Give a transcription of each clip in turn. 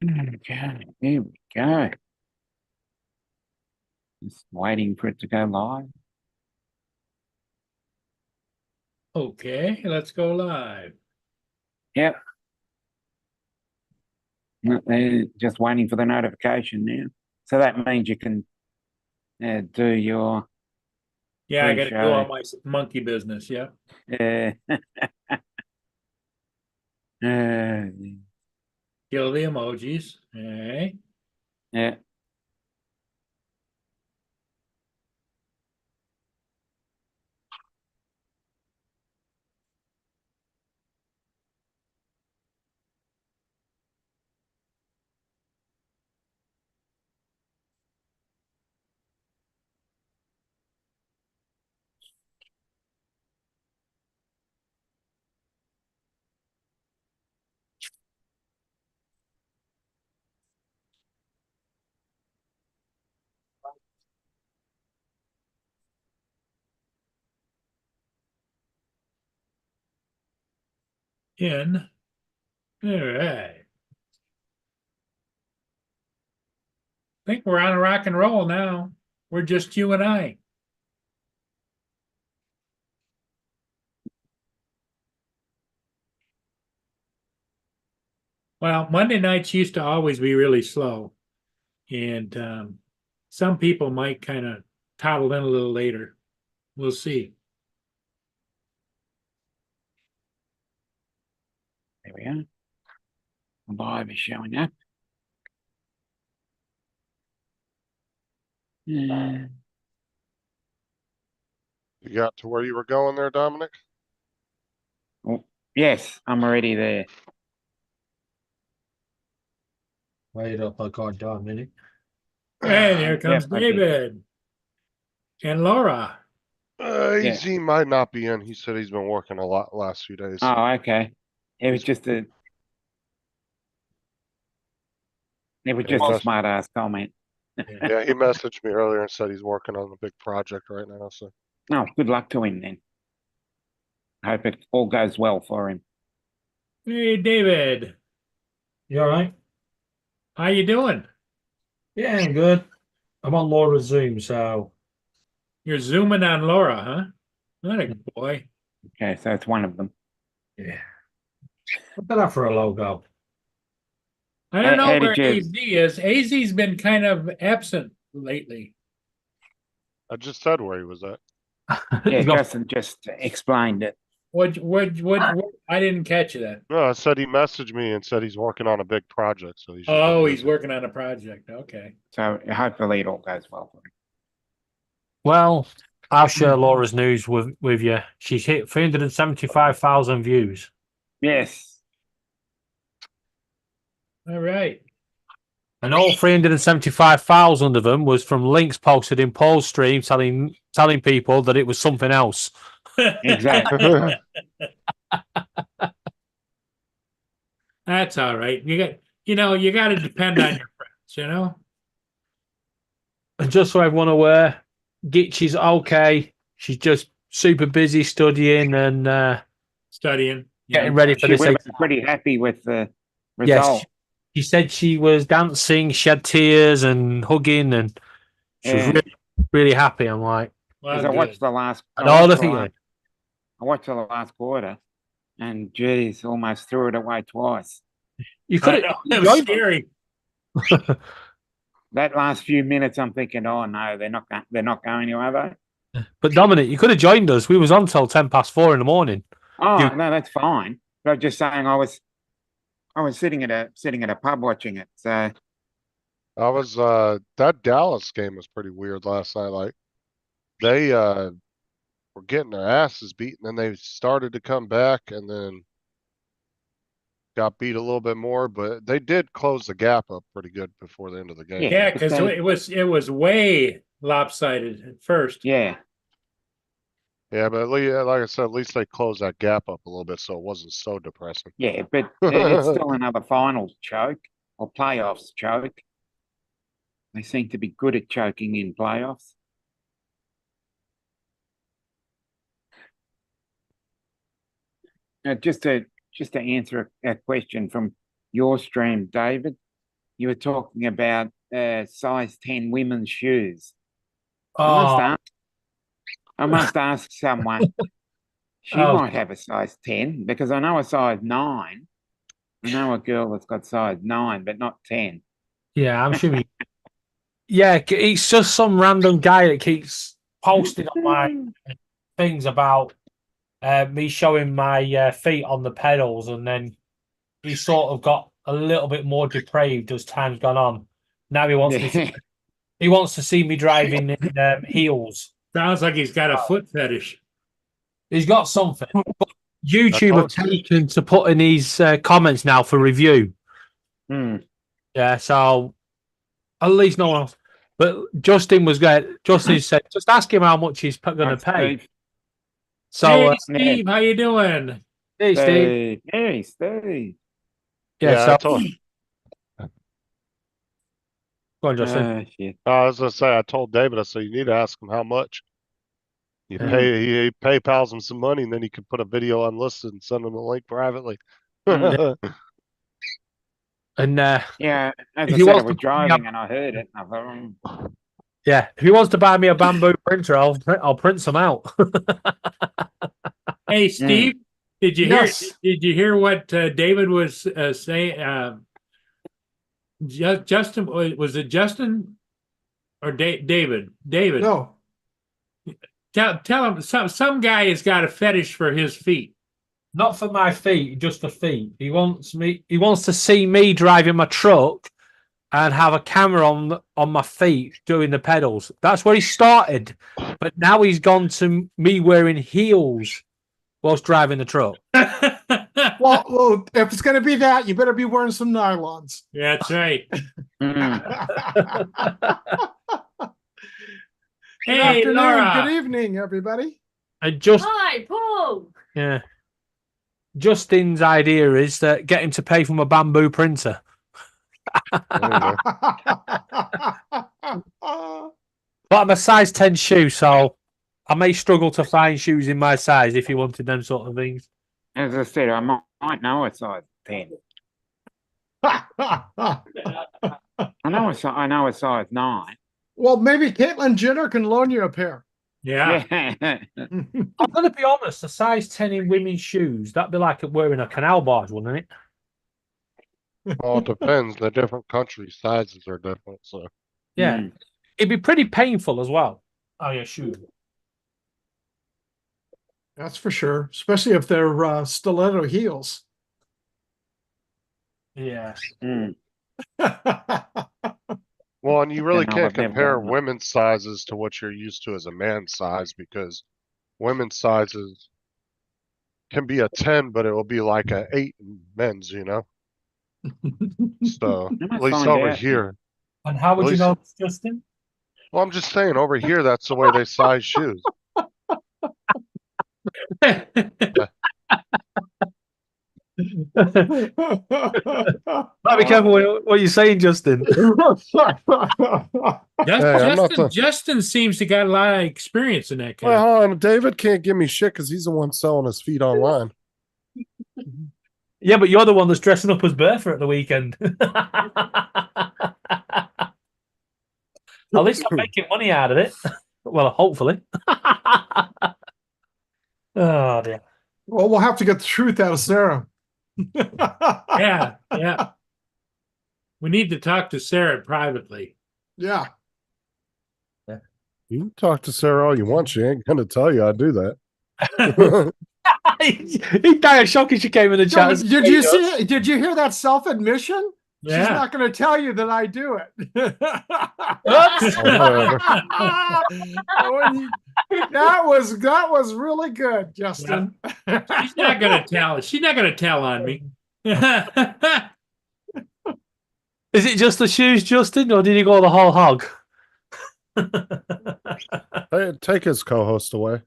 Okay, here we go. Just waiting for it to go live. Okay, let's go live. Yep. They're just waiting for the notification now. So that means you can do your Yeah, I got to do pre-show. all my monkey business. Yeah. Uh, uh, Kill the emojis. Okay. yeah. In. All right. I think we're on a rock and roll now. We're just you and I. Well, Monday nights used to always be really slow, and some people might kind of toddle in a little later. We'll see. There we go. Live is showing up. Uh, You got to where you were going there, Dominic? oh, yes, I'm already there. Wait up, I can't die a minute. And here comes Yep, I did. David and Laura. Yeah. AZ might not be in. He said he's been working a lot last few days. Oh, okay. It was He's- just a must- smart ass comment. Yeah, he messaged me earlier and said he's working on a big project right now. So No, good luck to him then. Hope it all goes well for him. Hey, David. You all right? How you doing? Yeah, I'm good. I'm on Laura's Zoom, so You're zooming on Laura, huh? Not a good boy. Okay, so it's one of them. yeah. What's that for a logo? I don't know How where did you? AZ is. AZ's been kind of absent lately. I just said where he was at. Yeah, He's got Justin just explained it. What? I didn't catch that. No, I said he messaged me and said he's working on a big project. So he's just Oh, been he's busy. working on a project. Okay. So hopefully it all goes well for him. well. I'll share Laura's news with you. She's hit 375,000 views. Yes. All right. And all 375,000 of them was from links posted in Paul's stream telling people that it was something else. Exactly. That's all right. You got to depend on your friends. And just so everyone aware, Gitch is okay. She's just super busy studying and Studying. getting ready for She this would have exam. been pretty happy with the Yes, result. she said she was dancing, shed tears and hugging, and she was Yeah. really, really happy. I'm like, Well, Because I watched the last. and all the thing. I watched the last quarter, and geez, almost threw it away twice. You could it have was scary. That last few minutes, I'm thinking, oh no, they're not going to, are they? but Dominic, you could have joined us. We was on till 4:10 in the morning. Oh no, that's fine. But I'm just saying, I was sitting at a pub watching it. So I was that Dallas game was pretty weird last night. Like they were getting their asses beat, and then they started to come back, and then got beat a little bit more. But they did close the gap up pretty good before the end of the game. Yeah, but because it was way lopsided at first. yeah, Yeah, but like I said, at least they closed that gap up a little bit, so it wasn't so depressing. yeah, but it's still another finals choke or playoffs choke. They seem to be good at choking in playoffs. Just to answer a question from your stream, David. you were talking about size 10 women's shoes. Oh, I must ask someone. She Oh. might have a size 10 because I know a size 9. I know a girl that's got size 9, but not 10. yeah, I'm sure. Yeah, it's just some random guy that keeps posting on my things about me showing my feet on the pedals, and then he sort of got a little bit more depraved as time's gone on. Now he wants me to, he wants to see me driving in heels. Sounds like he's got a foot fetish. He's got something. YouTube have told you. taken to put in his comments now for review. Hmm. Yeah, so at least no one else. But Justin was good. Justin said, just ask him how much he's going to That's pay. Steve. So, Hey, Steve, how you doing? hey, Steve. Hey, Steve. Yeah, so I told. go on, Justin. Shit. I was gonna say, I told David, I said, you need to ask him how much. You Yeah. pay, he PayPal's him some money, and then you can put a video unlisted and send him a link privately. And Yeah, as If I he said, I wants was to- driving and I heard it. And I thought, yeah, if he wants to buy me a bamboo printer, I'll print some out. Hey, Steve, did you Yes. hear? Did you hear what David was saying? Justin, was it Justin or David? David, No. tell him some guy has got a fetish for his feet. Not for my feet, just for feet. He wants to see me driving my truck and have a camera on my feet doing the pedals. That's where he started. But now he's gone to me wearing heels whilst driving the truck. Well, if it's going to be that, you better be wearing some nylons. That's right. Good Hey, afternoon. Laura. Good evening, everybody. And just Hi, Paul. yeah. Justin's idea is that get him to pay for my bamboo printer. There you go. But I'm a size 10 shoe, so I may struggle to find shoes in my size if you wanted them sort of things. as I said, I might know a size 10. I know a size 9. Well, maybe Caitlyn Jenner can loan you a pair. Yeah. I'm going to be honest, a size 10 in women's shoes, that'd be like wearing a canal barge, wouldn't it? Well, it depends. The different country sizes are different, so. Yeah. Mm. It'd be pretty painful as well. Oh, yeah, shoe. That's for sure, especially if they're stiletto heels. Yeah. Mm. Well, and you really know, can't but they've compare done it. women's sizes to what you're used to as a man's size because women's sizes can be a 10, but it will be like a 8 in men's, you know? So, I at must least find over out. here. And how would At you least- know, Justin? Well, I'm just saying, over here, that's the way they size shoes. Might be careful what you're saying, Justin. Hey, I'm not the- Justin seems to got a lot of experience in that kind of. Well, David can't give me shit because he's the one selling his feet online. Yeah, but you're the one that's dressing up as Bertha at the weekend. At least I'm making money out of it. Well, hopefully. Oh, dear. Well, we'll have to get the truth out of Sarah. Yeah, yeah. We need to talk to Sarah privately. Yeah. You can talk to Sarah all you want. She ain't going to tell you I do that. He died of shock as she came in the No, chat. did you see? Did you hear that self-admission? She's Yeah. not going to tell you that I do it. that was really good, Justin. She's not gonna tell. She's not gonna tell on me. Is it just the shoes, Justin, or did he go the whole hog? Hey, take his co-host away.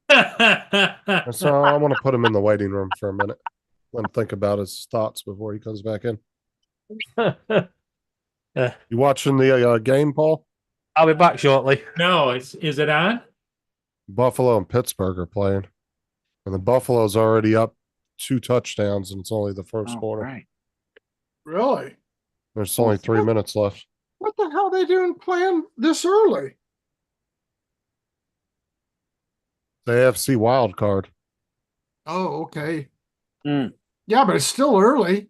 So I want to put him in the waiting room for a minute. Let him think about his thoughts before he comes back in. You watching the game, Paul? I'll be back shortly. No, is it on? Buffalo and Pittsburgh are playing, and the Buffalo's already up 2 touchdowns, and it's only the first Oh, quarter. right. Really? There's only 3 minutes left. What the hell are they doing playing this early? The AFC wild card. Oh, okay. Hmm. Yeah, but it's still early.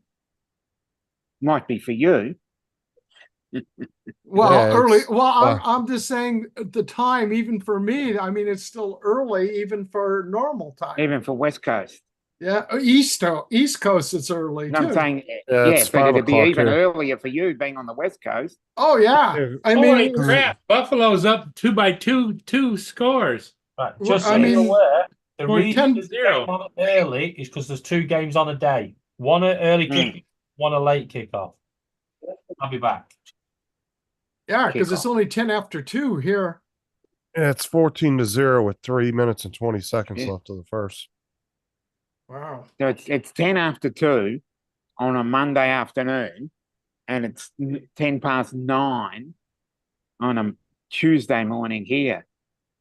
Might be for you. Well, Yeah, early. it's- Well, I'm just saying the time, even for me, I mean, it's still early, even for normal time. Even for West Coast. Yeah, East Coast, it's early And I'm too. saying, Yeah, yeah, it's but 5 it'd be o'clock even here. earlier for you being on the West Coast. Oh yeah, Yeah. I Holy mean, crap! Buffalo's up 2 scores. Right, Well, just so I you're mean, aware, the or reason 10-0. it's on early is because there's 2 games on a day. One at early kick, one a late kickoff. I'll be back. yeah, because it's Kickoff. only 10 after 2 here. Yeah, it's 14-0 with 3 minutes and 20 seconds Yeah. left of the first. Wow. So it's 10 after 2 on a Monday afternoon, and it's 10 past 9 on a Tuesday morning here.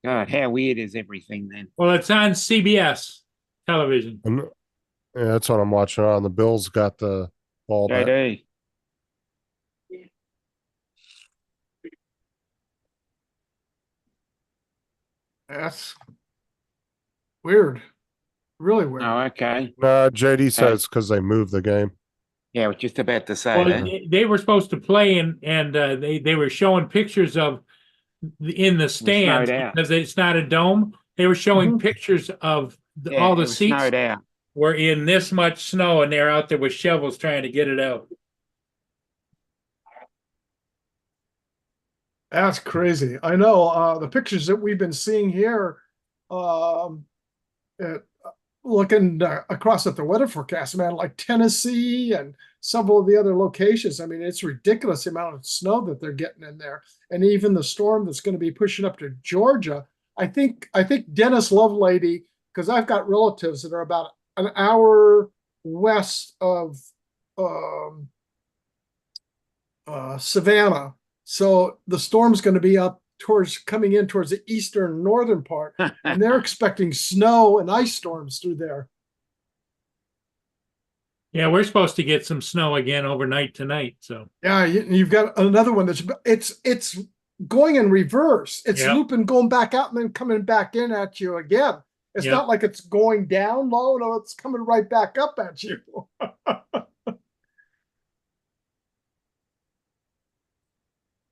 God, how weird is everything then? Well, it's on CBS television. And yeah, that's what I'm watching on. The Bills got the ball back. JD. That's weird. Really weird. Oh, okay. No, JD says because they moved the game. Yeah, I was just about to say Well, that. they were supposed to play, and they were showing pictures of in the stands out. because it's not a dome. They were showing Mhm. pictures of Yeah, all it the was seats snowed out. were in this much snow, and they're out there with shovels trying to get it out. That's crazy. I know the pictures that we've been seeing here, looking across at the weather forecast, man, like Tennessee and several of the other locations. I mean, it's ridiculous the amount of snow that they're getting in there, and even the storm that's going to be pushing up to Georgia. I think Dennis Lovelady, because I've got relatives that are about an hour west of Savannah. So the storm's going to be up coming in towards the eastern northern part, and they're expecting snow and ice storms through there. Yeah, we're supposed to get some snow again overnight tonight. So Yeah, you've got another one it's going in reverse. It's Yep. looping, going back out, and then coming back in at you again. It's Yep. not like it's going down low. No, it's coming right back up at you.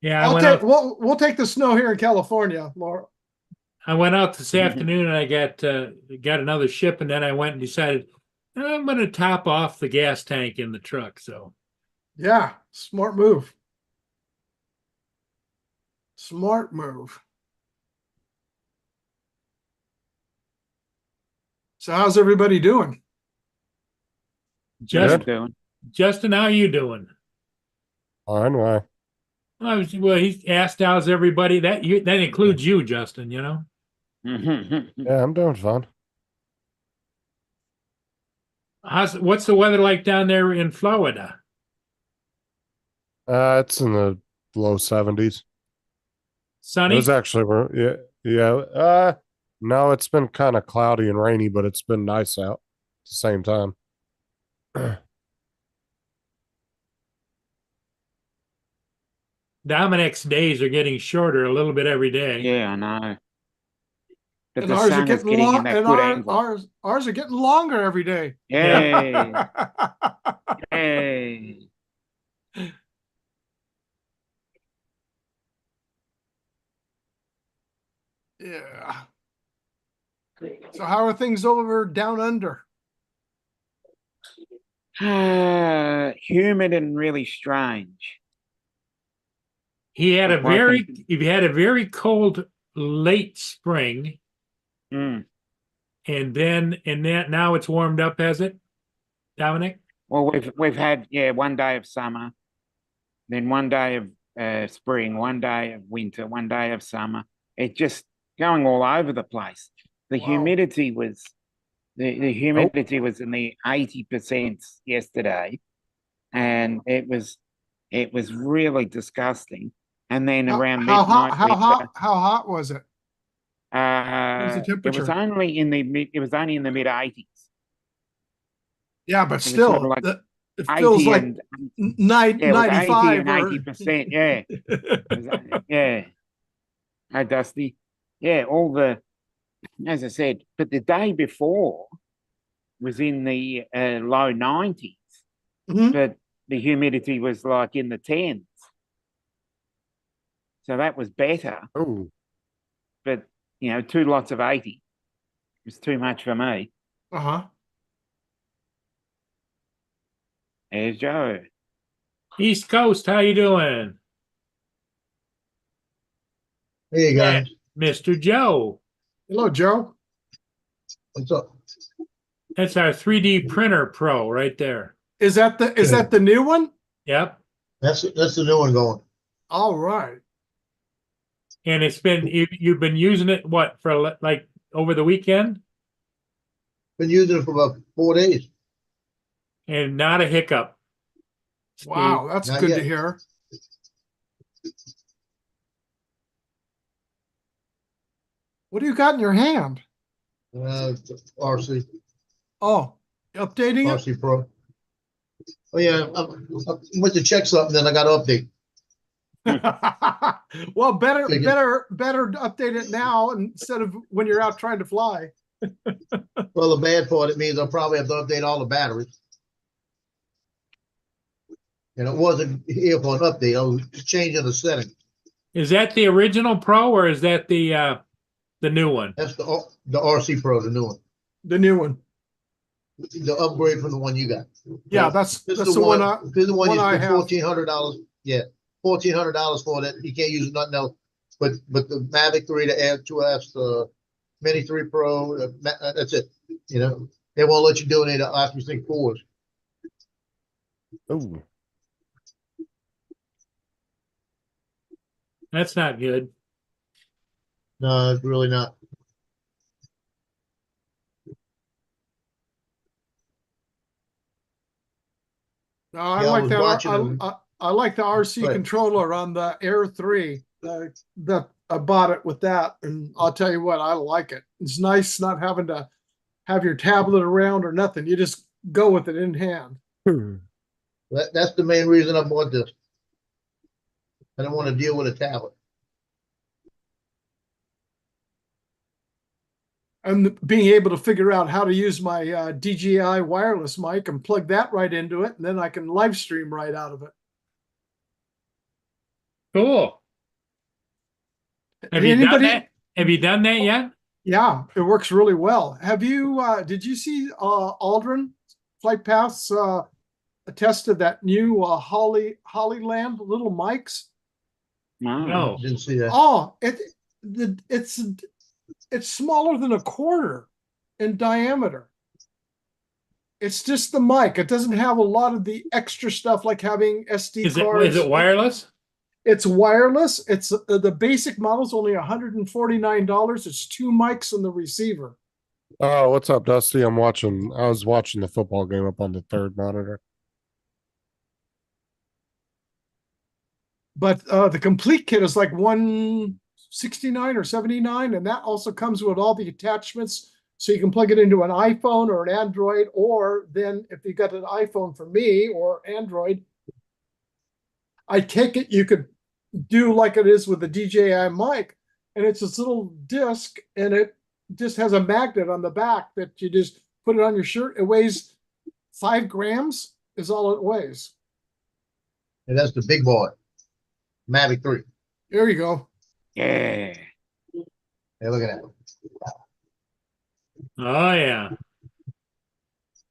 yeah, We'll take the snow here in California, Laura. I went out this afternoon and I got another ship, and then I went and decided I'm going to top off the gas tank in the truck. So Yeah, smart move. Smart move. So how's everybody doing? just Doing. Justin, how are you doing? Fine, why? Well, he asked how's everybody. That includes you, Justin. You know. Yeah, I'm doing fine. What's the weather like down there in Florida? It's in the low 70s. It Sunny? was actually, yeah. No, it's been kind of cloudy and rainy, but it's been nice out at the same time. Dominic's days are getting shorter a little bit every day. Yeah, I know. But And the ours are sun is getting getting in long, that and good angle. ours are getting longer every day. Hey, hey. Yeah. So how are things over down under? Humid and really strange. He had Well, I he had a very cold late spring, Mm. and then now it's warmed up, has it, Dominic? Well, we've had one day of summer, then one day of spring, one day of winter, one day of summer. It just going all over the place. The Wow. humidity was the humidity was in the 80% yesterday, and it was really disgusting. And then around midnight, How hot was it? it was temperature? only in the mid 80s. Yeah, but was still, sort of like- It feels 80 like and nine, yeah, it was 80 95 and or 80%. Yeah. Yeah. Hey, Dusty. Yeah, as I said, but the day before was in the low 90s, Mhm. but the humidity was like in the 10s. So that was better, Oh, but 2 lots of 80 was too much for me. Uh-huh. There's Joe. East Coast, how you doing? Hey guys, Mr. Joe. Hello, Joe. what's up? That's our 3D printer pro right there. Is that Okay. the new one? Yep. That's the new one going. All right. And it's been you've been using it what for like over the weekend Been using it for about 4 days. and not a hiccup. Wow, that's Not good to yet. hear. What do you got in your hand? RC, Oh, updating it? RC Pro. Oh yeah, I went to check something, then I got to update. Well, better Take it. better update it now instead of when you're out trying to fly. Well, the bad part, it means I'll probably have to update all the batteries. And it wasn't here for an update. I was just changing the setting. Is that the original pro or is that the new one? That's the RC Pro, the new one, The new one. the upgrade from the one you got. Yeah, that's This that's is the one I This is the one one you I spend have. $1,400. Yeah, $1,400 for that. You can't use it nothing else. But the Mavic 3, the Air 2S, the Mini 3 Pro, that's it. They won't let you do any of the OptiSync 4s. oh, That's not good. No, it's really not. No, I Yeah, I like was that. watching them. I like the RC Right. controller on the Air 3. That I bought it with that, and I'll tell you what, I like it. It's nice not having to have your tablet around or nothing. You just go with it in hand. That's the main reason I bought this. I don't want to deal with a tablet. And being able to figure out how to use my DJI wireless mic and plug that right into it, and then I can live stream right out of it. Cool. Have you done Anybody? that? Have you done that yet? Yeah, it works really well. Have you? Did you see Aldrin Flight Paths tested that new Hollyland little mics? No. Didn't see that. Oh, it's smaller than a quarter in diameter. It's just the mic. It doesn't have a lot of the extra stuff like having SD cards. Is it wireless? It's wireless. It's the basic model is only $149. It's 2 mics and the receiver. oh, what's up, Dusty? I was watching the football game up on the third monitor. But the complete kit is like $169 or $79, and that also comes with all the attachments, so you can plug it into an iPhone or an Android, or then if you got an iPhone for me or Android, I take it you could do like it is with the DJI mic, and it's this little disc, and it just has a magnet on the back that you just put it on your shirt. It weighs 5 grams is all it weighs. And that's the big boy. Mavic 3. There you go. Yeah. Hey, look at that. Oh yeah.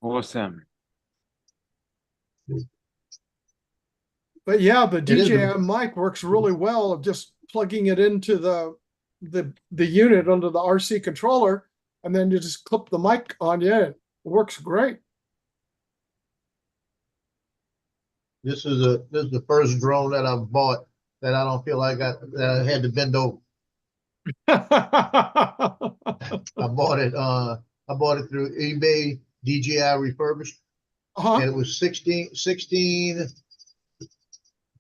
Awesome. But yeah, the is DJI the- mic works really well of just plugging it into the unit under the RC controller, and then you just clip the mic on you. It works great. This is the first drone that I've bought that I don't feel like that I had to bend over. I bought it through eBay DJI refurbished, and it was 16 I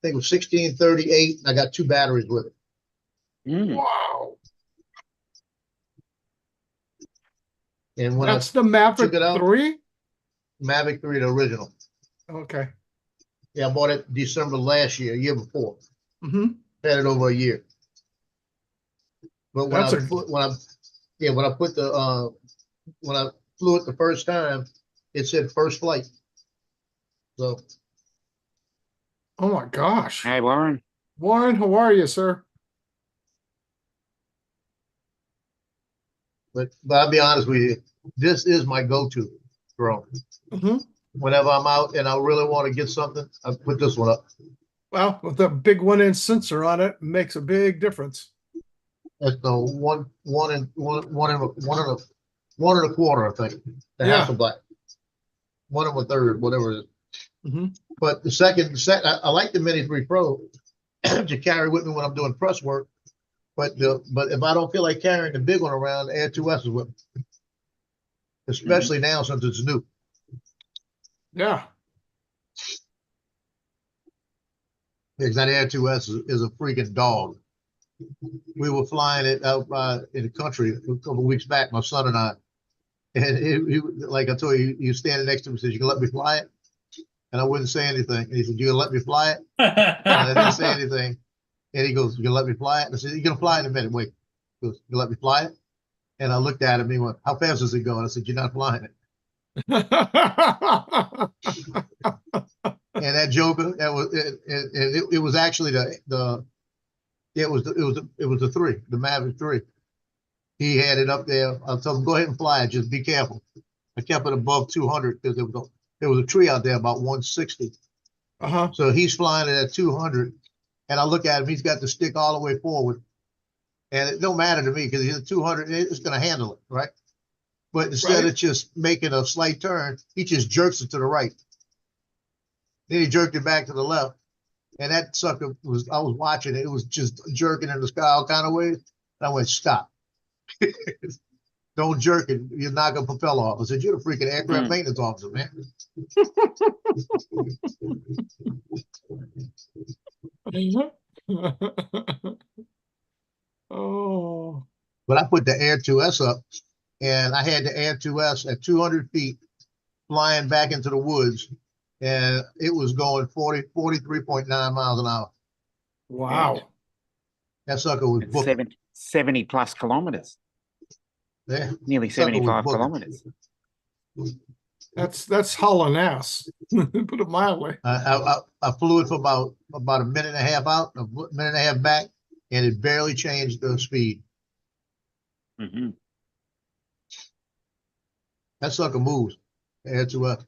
think it was 1638. I got 2 batteries with it. Mm. Wow. And when That's the Maverick took it out- 3? Mavic 3, the original. Okay. Yeah, I bought it December last year before. Hmm. Had it over a year. But when That's I a- put, when I, yeah, when I put the, when I flew it the first time, it said first flight. So, Oh my gosh. Hey, Warren. Warren, how are you, sir? but I'll be honest with you, this is my go-to drone. Hmm. Whenever I'm out and I really want to get something, I put this one up. Well, with the big 1-inch sensor on it, makes a big difference. That's the one and a quarter, I think. The Yeah. Hasselblad. 1 1/3, whatever it is. Hmm. But I like the Mini 3 Pro to carry with me when I'm doing press work. But if I don't feel like carrying the big one around, the Air 2S is with me. Especially now since it's new. Yeah. Because that Air 2S is a freaking dog. We were flying it out in the country a couple of weeks back, my son and I. And he like I told you, he was standing next to me and says, "You can let me fly it?" And I wouldn't say anything. And he said, "You gonna let me fly it?" And I didn't say anything. And he goes, "You gonna let me fly it?" And I said, "You're gonna fly it in a minute. Wait." He goes, "You let me fly it?" And I looked at him and he went, "How fast is it going?" I said, "You're not flying it." And that Joker, it was actually the the Maverick 3. He had it up there. I told him, "Go ahead and fly it. Just be careful." I kept it above 200 because there was a tree out there about 160. Uh-huh. So he's flying it at 200, and I look at him. He's got the stick all the way forward, and it don't matter to me because he's at 200. It's going to handle it, right? But instead Right. of just making a slight turn, he just jerks it to the right. Then he jerked it back to the left, and that sucker I was watching it. It was just jerking in the sky all kind of ways. And I went, "Stop." Don't jerk it. You're not gonna propel off. I said, "You're the freaking aircraft maintenance officer, man." Oh. But I put the Air 2S up, and I had the Air 2S at 200 feet flying back into the woods, and it was going 43.9 miles an hour. Wow. That sucker was It's booking. 70 plus kilometers, Yeah, nearly sucker was 75 booking. kilometers. That's hauling ass. Put it mildly. I flew it for about a minute and a half out, a minute and a half back, and it barely changed the speed. Hmm. That sucker moves. Air 2S.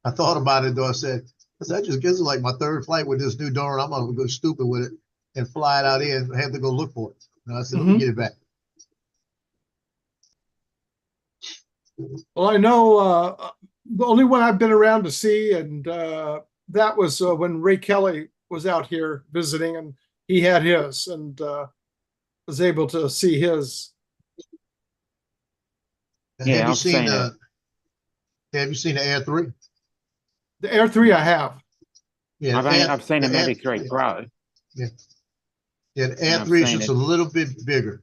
I thought about it though. I said, "That just gives it like my third flight with this new drone. I'm gonna go stupid with it and fly it out here and have to go look for it." And I said, "Let me get it back." Well, I know the only one I've been around to see, and that was when Ray Kelly was out here visiting, and he had his, and was able to see his. Yeah, have you I've seen seen the Have you seen the Air 3? The Air 3 I have. Yeah, I've seen a the Air- Mavic 3 Pro. Yeah, the Air I've 3 is seen just it. a little bit bigger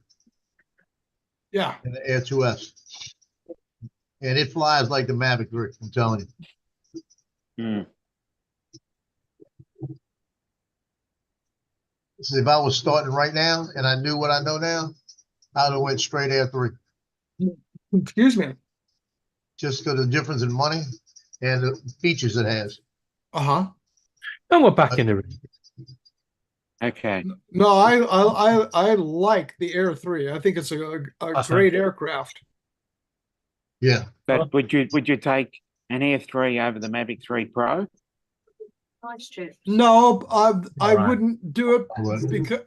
Yeah. than the Air 2S. And it flies like the Mavic 3, I'm telling you. Mm. So if I was starting right now and I knew what I know now, I'd have went straight Air 3. Excuse me. Just because of the difference in money and the features it has. Uh-huh. And we're back in the room. Okay. No, I like the Air 3. I think it's a Awesome. great aircraft. Yeah. But would you take an Air 3 over the Mavic 3 Pro? No, I right. wouldn't do it What? because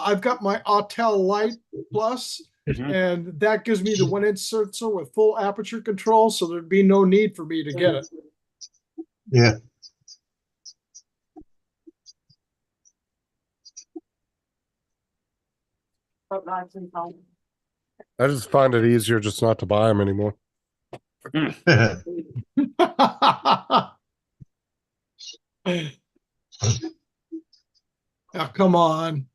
I've got my Autel Lite Plus, Mhm. and that gives me the 1-inch sensor with full aperture control, so there'd be no need for me to get it. Yeah. I just find it easier just not to buy them anymore. Oh, come on.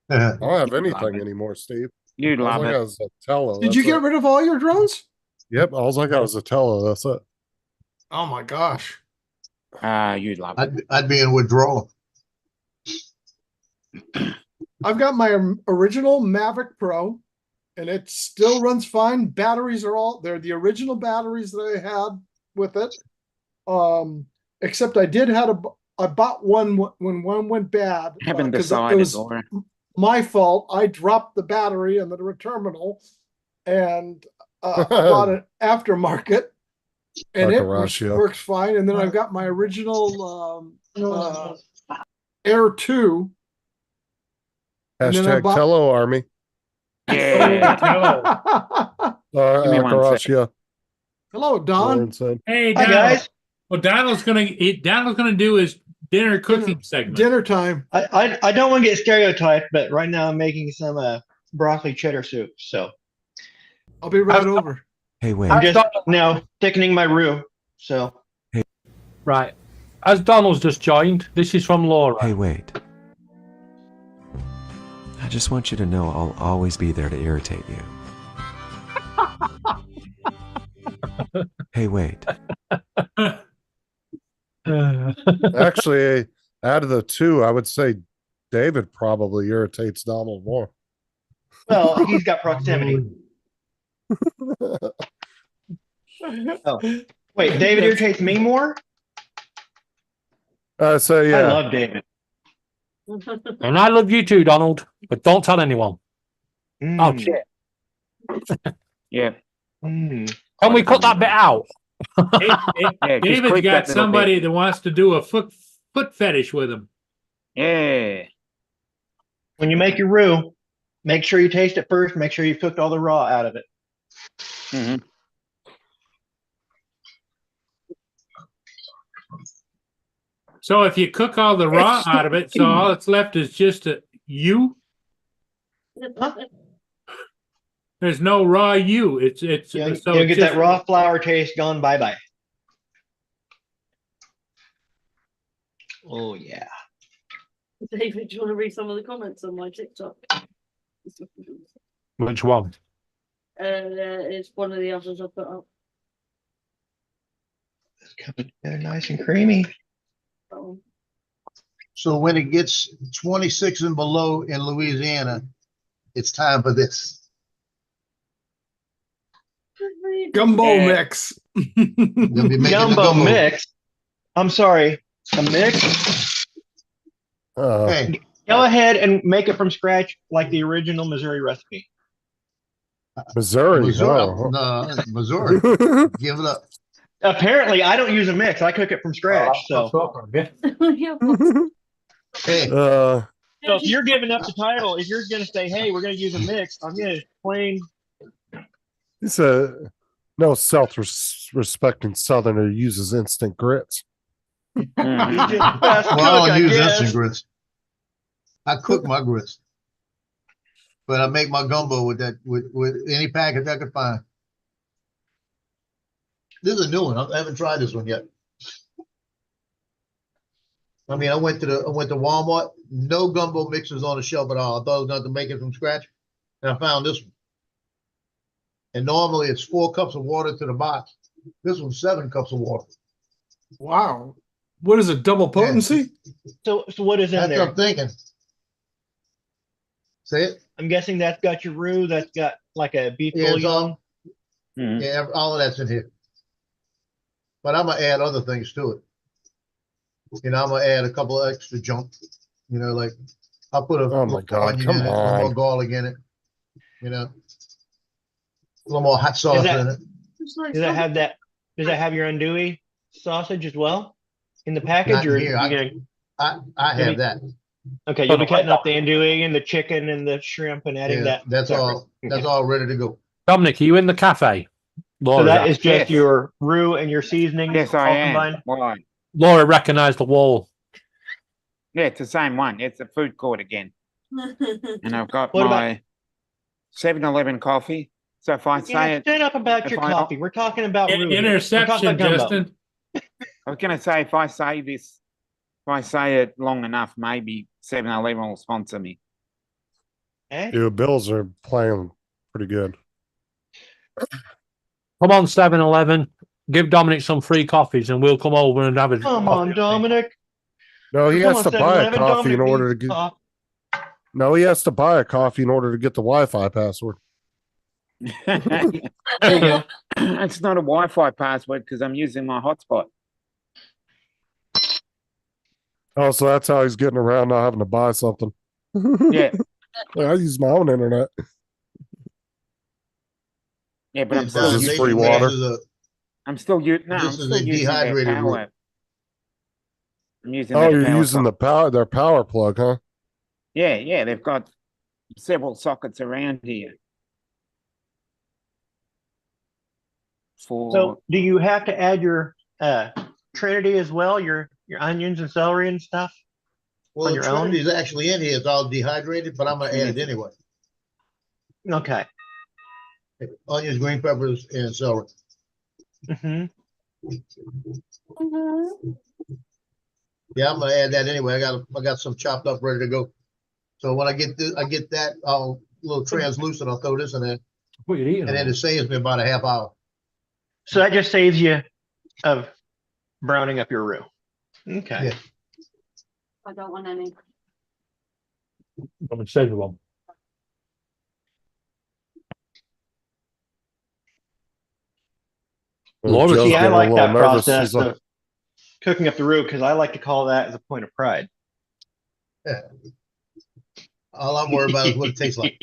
I don't have Love anything it. anymore, Steve. You'd All love I it. got is a Tella. Did you that's get it. rid of all your drones? Yep, all I got is a Tella. That's it. Oh my gosh. You'd love it. I'd be in withdrawal. I've got my original Mavic Pro and it still runs fine. Batteries are they're the original batteries that I had with it. Except I bought one when one went bad. Haven't 'cause it decided, was Laura. my fault. I dropped the battery in the terminal and I bought an aftermarket and it Baccaratio. works fine. And then I've got my original Air 2. And then I Hashtag bought- Tello Army. Yeah. Give me one Baccaratio. Hello, Don. Lauren said. Hey, Hi, Donald. guys. Well, Donald's gonna do his dinner cooking segment. Dinner time. I don't want to get stereotyped, but right now I'm making some broccoli cheddar soup. So I'll be right over. Hey, wait. I'm just now thickening my roux. So Right. As Donald's just joined, this is from Laura. Hey, wait. I just want you to know I'll always be there to irritate you. Hey, wait. Actually, out of the two, I would say David probably irritates Donald more. well, he's got proximity. Oh, wait, David irritates me more. So I yeah, love David. And I love you too, Donald, but don't tell anyone. Mm, Oh, shit. Yeah. mm. Can we cut that bit out? Yeah, just David's click got that little somebody that wants to do a foot fetish with him. Yeah. When you make your roux, make sure you taste it first. Make sure you've cooked all the raw out of it. Mhm. So if you cook all the raw out of it, so all that's left is just you. There's no raw you. It's You'll, so you'll it's get just- that raw flour taste gone bye bye. Oh yeah. David, do you want to read some of the comments on my TikTok? Which one? It's one of the others I put up. It's coming together nice and creamy. Oh. So when it gets 26 and below in Louisiana, it's time for this. Gumbo Yeah. mix. You'll be making the Gumbo mix. I'm sorry, a mix. Hey, Go ahead and make it from scratch like the original Missouri recipe. Missouri. Missouri, Oh. no, Missouri, give it up. Apparently, I don't use a mix. I cook it from scratch. So, Yeah, Hey, so if you're giving up the title, if you're going to say, "Hey, we're going to use a mix," I'm going to plain. He's a no self-respecting Southerner uses instant grits. Mhm. He's just the best well, cook, I don't use guess. instant grits. I cook my grits, but I make my gumbo with any package I could find. This is a new one. I haven't tried this one yet. I mean, I went to Walmart. No gumbo mixers on the shelf at all. I thought I was going to make it from scratch, and I found this one. And normally it's 4 cups of water to the box. This one's 7 cups of water. Wow. What is it? Double potency? So what is in That's there? what I'm thinking. Say it. I'm guessing that's got your roux. That's got like a beef Yeah, it's bouillon. all, Mhm. yeah, all of that's in here. But I'm gonna add other things to it. You know, I'm gonna add a couple of extra junk. You know, like I'll put a Oh my little God, onion come in it, a little more on. garlic in it. You know, a little more hot sauce that- in it. Does that have that? Does that have your andouille sausage as well in the Not package, or here. you gonna? I have that. Okay, you'll be cutting up the andouille and the chicken and the shrimp and adding Yeah, that. that's separate. all. That's Okay. all ready to go. Dominic, are you in the cafe? So Laura, that is just Yes. your roux and your seasoning. Yes, all I am. combined? Why? Laura recognized the wall. Yeah, it's the same one. It's a food court again. And I've got What about- my 7-Eleven coffee. So if I say Yeah, it, stand up about if your I- coffee. We're talking about roux. here. We're Interception, talking about gumbo. Justin. I was gonna say if I say this, if I say it long enough, maybe 7-Eleven will sponsor me. Eh? Dude, Bills are playing pretty good. Come on, 7-Eleven. give Dominic some free coffees, and we'll come over and have a. Come on, Dominic. No, he Come has on, to buy a 7-Eleven, coffee in Dominic order to needs get. coffee. No, he has to buy a coffee in order to get the Wi-Fi password. There you go. It's not a Wi-Fi password because I'm using my hotspot. Oh, so that's how he's getting around not having to buy something. Yeah, I use my own internet. yeah, but I'm Yeah, still This is using free their- water. This is a, I'm still using. No, I'm This is still a using their dehydrated power. root. I'm using. Oh, their you're power using their power plug, huh? Yeah, they've got several sockets around here. For So do you have to add your Trinity as well? Your onions and celery and stuff? well, On the your own? Trinity's actually in here. It's all dehydrated, but I'm gonna add it Trinity. anyway. Okay. Onions, green peppers, and celery. Hmm. Yeah, I'm gonna add that anyway. I got some chopped up ready to go. So when I get that, I'll a little translucent. I'll throw this in there, What you're eating? and then it saves me about a half hour. So that just saves you of browning up your roux. Okay. Yeah. I don't want any. I'm save one. Laura, Joe's See, I getting a like little that nervous. process He's like, of cooking up the roux because I like to call that as a point of pride. All I'm worried about is what it tastes like.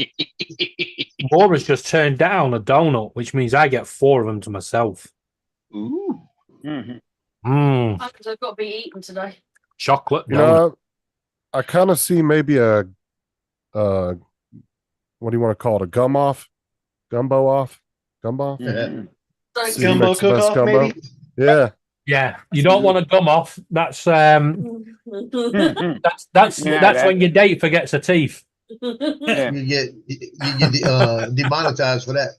Laura's just turned down a donut, which means I get 4 of them to myself. Ooh. Mhm. Mmm, Because I've got to be eaten today. chocolate you donut. know, I kind of see maybe a, what do you want to call it? A gumbo off? Gumbo? Mhm. Don't See, Gumbo makes the best cook-off, gumbo. maybe? Yeah. Yeah, you don't want to gum off. That's Mhm. Yeah, that's that- when your date forgets her teeth. Yeah. You get demonetized for that.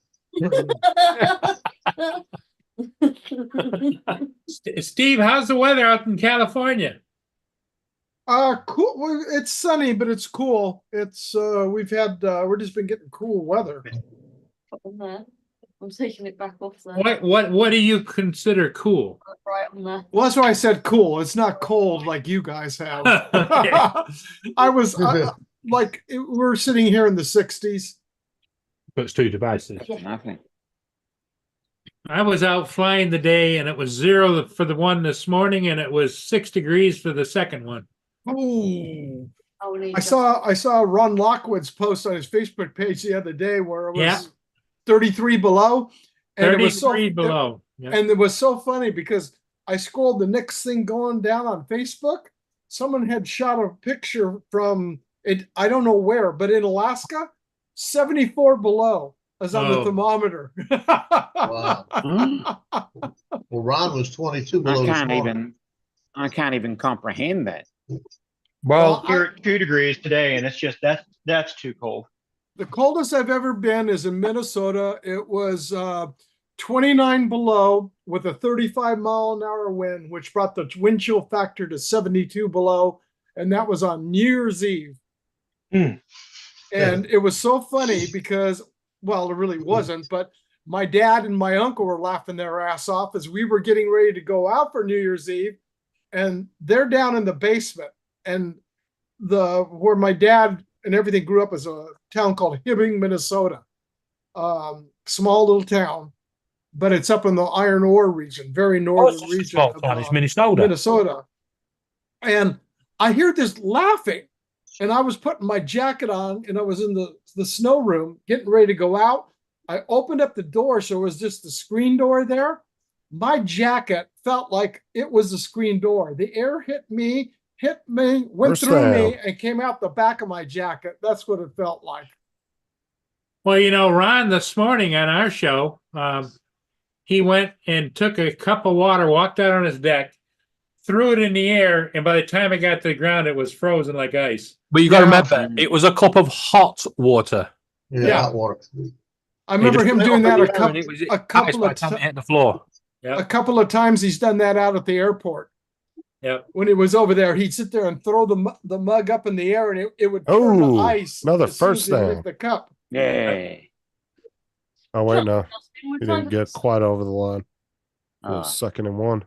Steve, how's the weather out in California? Cool. Well, it's sunny, but it's cool. It's we've had we're just been getting cool weather. On there. I'm taking it back off there. What do you consider cool? Right on there. Well, that's why I said cool. It's not cold like you guys have. Okay. I was we're sitting here in the 60s. Puts 2 devices. Nothing. I was out flying the day and it was 0 for the one this morning and it was 6 degrees for the second one. Oh, Oh, I saw Ron Lockwood's post on his Facebook page the other day where it was Yeah. 33 below. And it was 33 below. Yeah. And it was so funny because I scrolled the next thing going down on Facebook. Someone had shot a picture from it, I don't know where, but in Alaska, 74 below is on the Oh. thermometer. Wow. Well, Ron was 22 below I this can't morning. even comprehend that. Well, Here at 2 degrees today, and it's just that's too cold. The coldest I've ever been is in Minnesota. It was 29 below with a 35-mile-an-hour wind, which brought the wind chill factor to 72 below. And that was on New Year's Eve. Hmm. And it was so funny because, well, it really wasn't, but my dad and my uncle were laughing their ass off as we were getting ready to go out for New Year's Eve. And they're down in the basement. And where my dad and everything grew up is a town called Hibbing, Minnesota. Small little town, but it's up in the iron ore region, very northern region small of town. It's Minnesota. Minnesota. And I hear this laughing, and I was putting my jacket on, and I was in the snow room getting ready to go out. I opened up the door, so it was just the screen door there. My jacket felt like it was the screen door. The air hit me, went First through me, down. and came out the back of my jacket. That's what it felt like. Well, you know, Ron, this morning on our show, he went and took a cup of water, walked out on his deck, threw it in the air, and by the time it got to the ground, it was frozen like ice. but you got to Yeah. remember, it was a cup of hot water. Yeah, hot water. I remember He just him threw it doing up that in a the air and it was couple ice by of the time it times. hit the floor. Yep. A couple of times he's done that out at the airport. Yep. When it was over there, he'd sit there and throw the mug up in the air, and it would turn to Oh, ice. another as soon as first he hit down. the cup. Yeah. Oh wait, no, We're he trying didn't to- get quite over the line. It was 2nd and 1.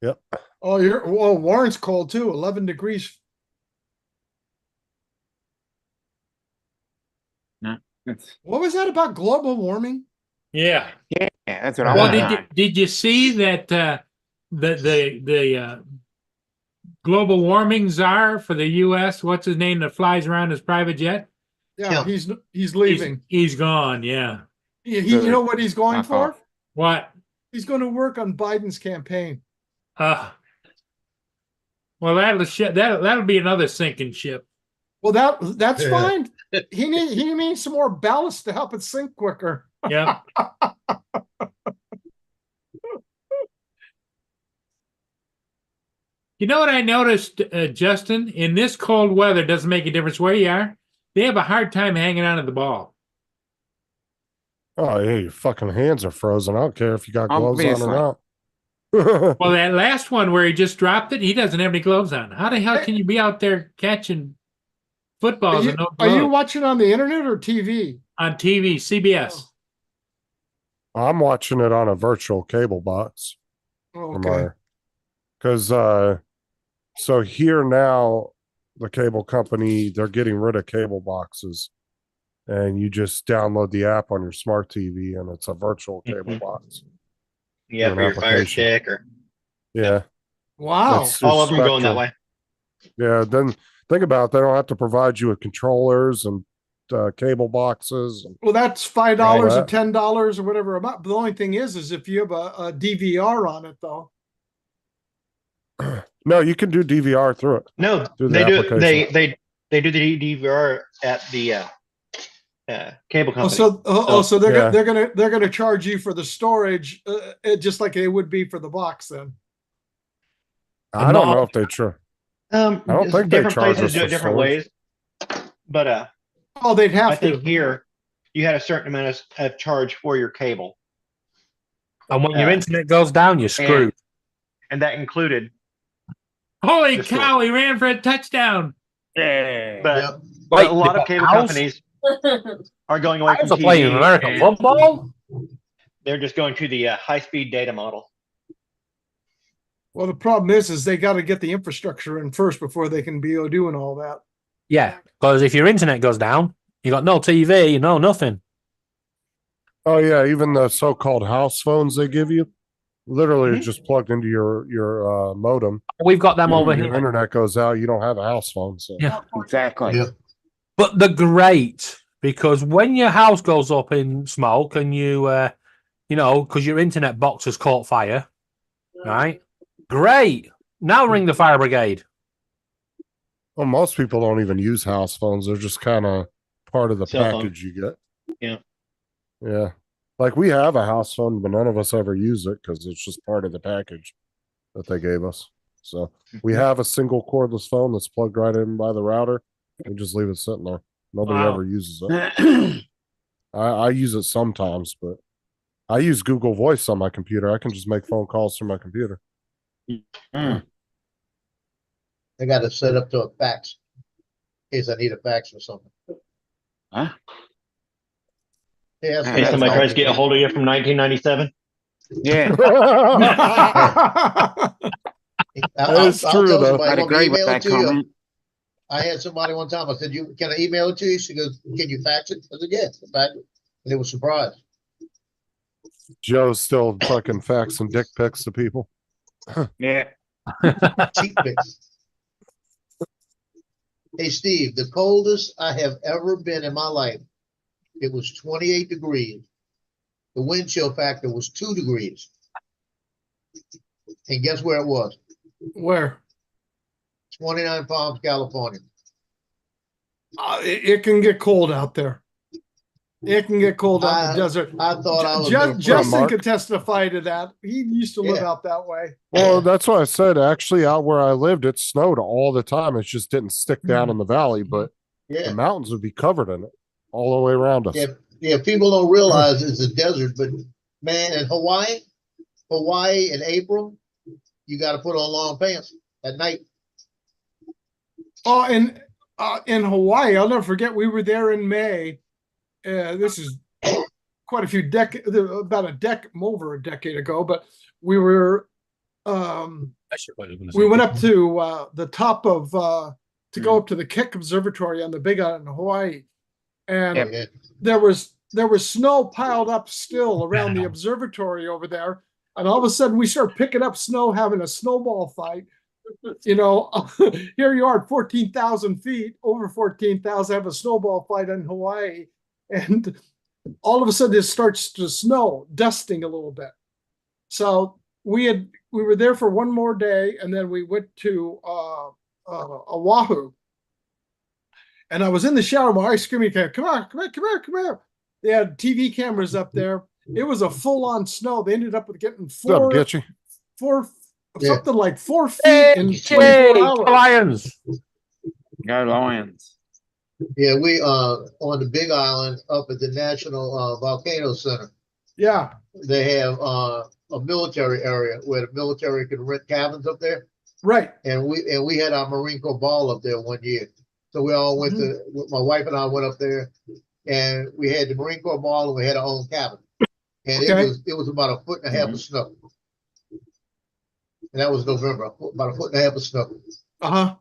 Yep. Oh, Warren's cold too. 11 degrees. It's, What was that about global warming? Yeah. yeah, that's what I Well, want to know. did you see that the global warming czar for the U.S. What's his name that flies around his private jet? Yeah, Yeah. he's leaving. He's gone. Yeah. You know what he's going Fuck for? off. What? He's going to work on Biden's campaign. Well, that'll be another sinking ship. Well, that's Yeah. fine. He needs some more ballast to help it sink quicker. Yeah. You know what I noticed, Justin? In this cold weather, doesn't make a difference where you are. They have a hard time hanging on to the ball. Oh, yeah, your fucking hands are frozen. I don't care if you got gloves Obviously. on or not. Well, that last one where he just dropped it, he doesn't have any gloves on. How the hell can you be out there catching footballs and no Are you gloves? watching on the internet or TV? On TV, CBS. I'm watching it on a virtual cable box. Okay. Because so here now, the cable company, they're getting rid of cable boxes. And you just download the app on your smart TV and it's a virtual cable box. Yeah, An for your Fire application. Stick or Yeah. Wow. That's all of them going that Spectrum. way. Yeah, then think about it. They don't have to provide you with controllers and cable boxes. Well, that's $5 Right. or $10 or whatever about. But the only thing is if you have a DVR on it though. No, you can do DVR through it. No, Through the they do. application. They do the DVR at the cable Oh, company. so they're yeah. they're gonna charge you for the storage, just like they would be for the box then. I don't know if they I don't think they different charge places us do for it different storage. ways. But Oh, they'd I have think to. here you had a certain amount of charge for your cable, And when your Yeah. internet goes down, you're screwed. and that included. Holy Just cow, he ran for a touchdown. Yeah. But, Yep. but Wait, a lot the of cable house? companies are going away I from was playing TV. American and football. They're just going to the high-speed data model. Well, the problem is they got to get the infrastructure in first before they can be doing all that. Yeah, because if your internet goes down, you got no TV, no nothing. Oh yeah, even the so-called house phones they give you, literally Mhm. it's just plugged into your modem. We've got them over Your here. internet goes out, you don't have a house phone. So Yeah. Exactly. Yeah. But they're great because when your house goes up in smoke and because your internet box has caught fire, right? Great. Now ring the fire brigade. well, most people don't even use house phones. They're just kind of part of the Cell phone. package you get. Yeah. Yeah. Like we have a house phone, but none of us ever use it because it's just part of the package that they gave us. So we have a single cordless phone that's plugged right in by the router. We just leave it sitting there. Nobody Wow. ever uses it. I use it sometimes, but I use Google Voice on my computer. I can just make phone calls from my computer. Mm. I got it set up to a fax. In case I need a fax or something. Huh? Yeah, Hey, Hey, that's somebody all. tries to get a hold of you from 1997. Yeah. It's true, tell though. somebody, I'd want me to agree with email that it to you? comment. I had somebody one time, I said, can I email it to you? She goes, can you fax it? I said, yeah, fax it. And they were surprised. Joe's still fucking faxing dick pics to people. Yeah. Cheap pics. Hey, Steve, the coldest I have ever been in my life, it was 28 degrees. The wind chill factor was 2 degrees. And guess where it was? Where? 29 Palms, California. It can get cold out there. It can get cold out in the desert. I thought I was gonna Justin Mark. could testify to that. He used to live Yeah. out that way. Well, that's what I said. Actually, out where I lived, it snowed all the time. It just didn't stick down in the valley, but the Yeah, mountains would be covered in it all the way around us. yeah. People don't realize it's a desert, but man, in Hawaii in April, you got to put on long pants at night. Oh, and in Hawaii, I'll never forget. We were there in May. This is quite a few about over a decade ago, but we were, we went up to the top of to go up to the Keck Observatory on the Big Island in Hawaii, and Yeah. there was snow piled up still around the observatory over there, and all of a sudden we start picking up snow, having a snowball fight. You know, here you are at 14,000 feet, over 14,000, have a snowball fight in Hawaii, and all of a sudden it starts to snow, dusting a little bit. So we were there for one more day, and then we went to Oahu. And I was in the shower, my ice cream came, come here. They had TV cameras up there. It was a full-on snow. They ended up with getting something like 4 feet in 24 hours. Lions. Go Lions. Yeah, we on the Big Island up at the National Volcano Center. Yeah. They have a military area where the military can rent cabins up there. Right. And we had our Marine Corps ball up there one year. So we all went to, my wife and I went up there, and we had the Marine Corps ball and we had our own cabin. And it was about a foot and a half of snow. And that was November, about a foot and a half of snow. Uh-huh.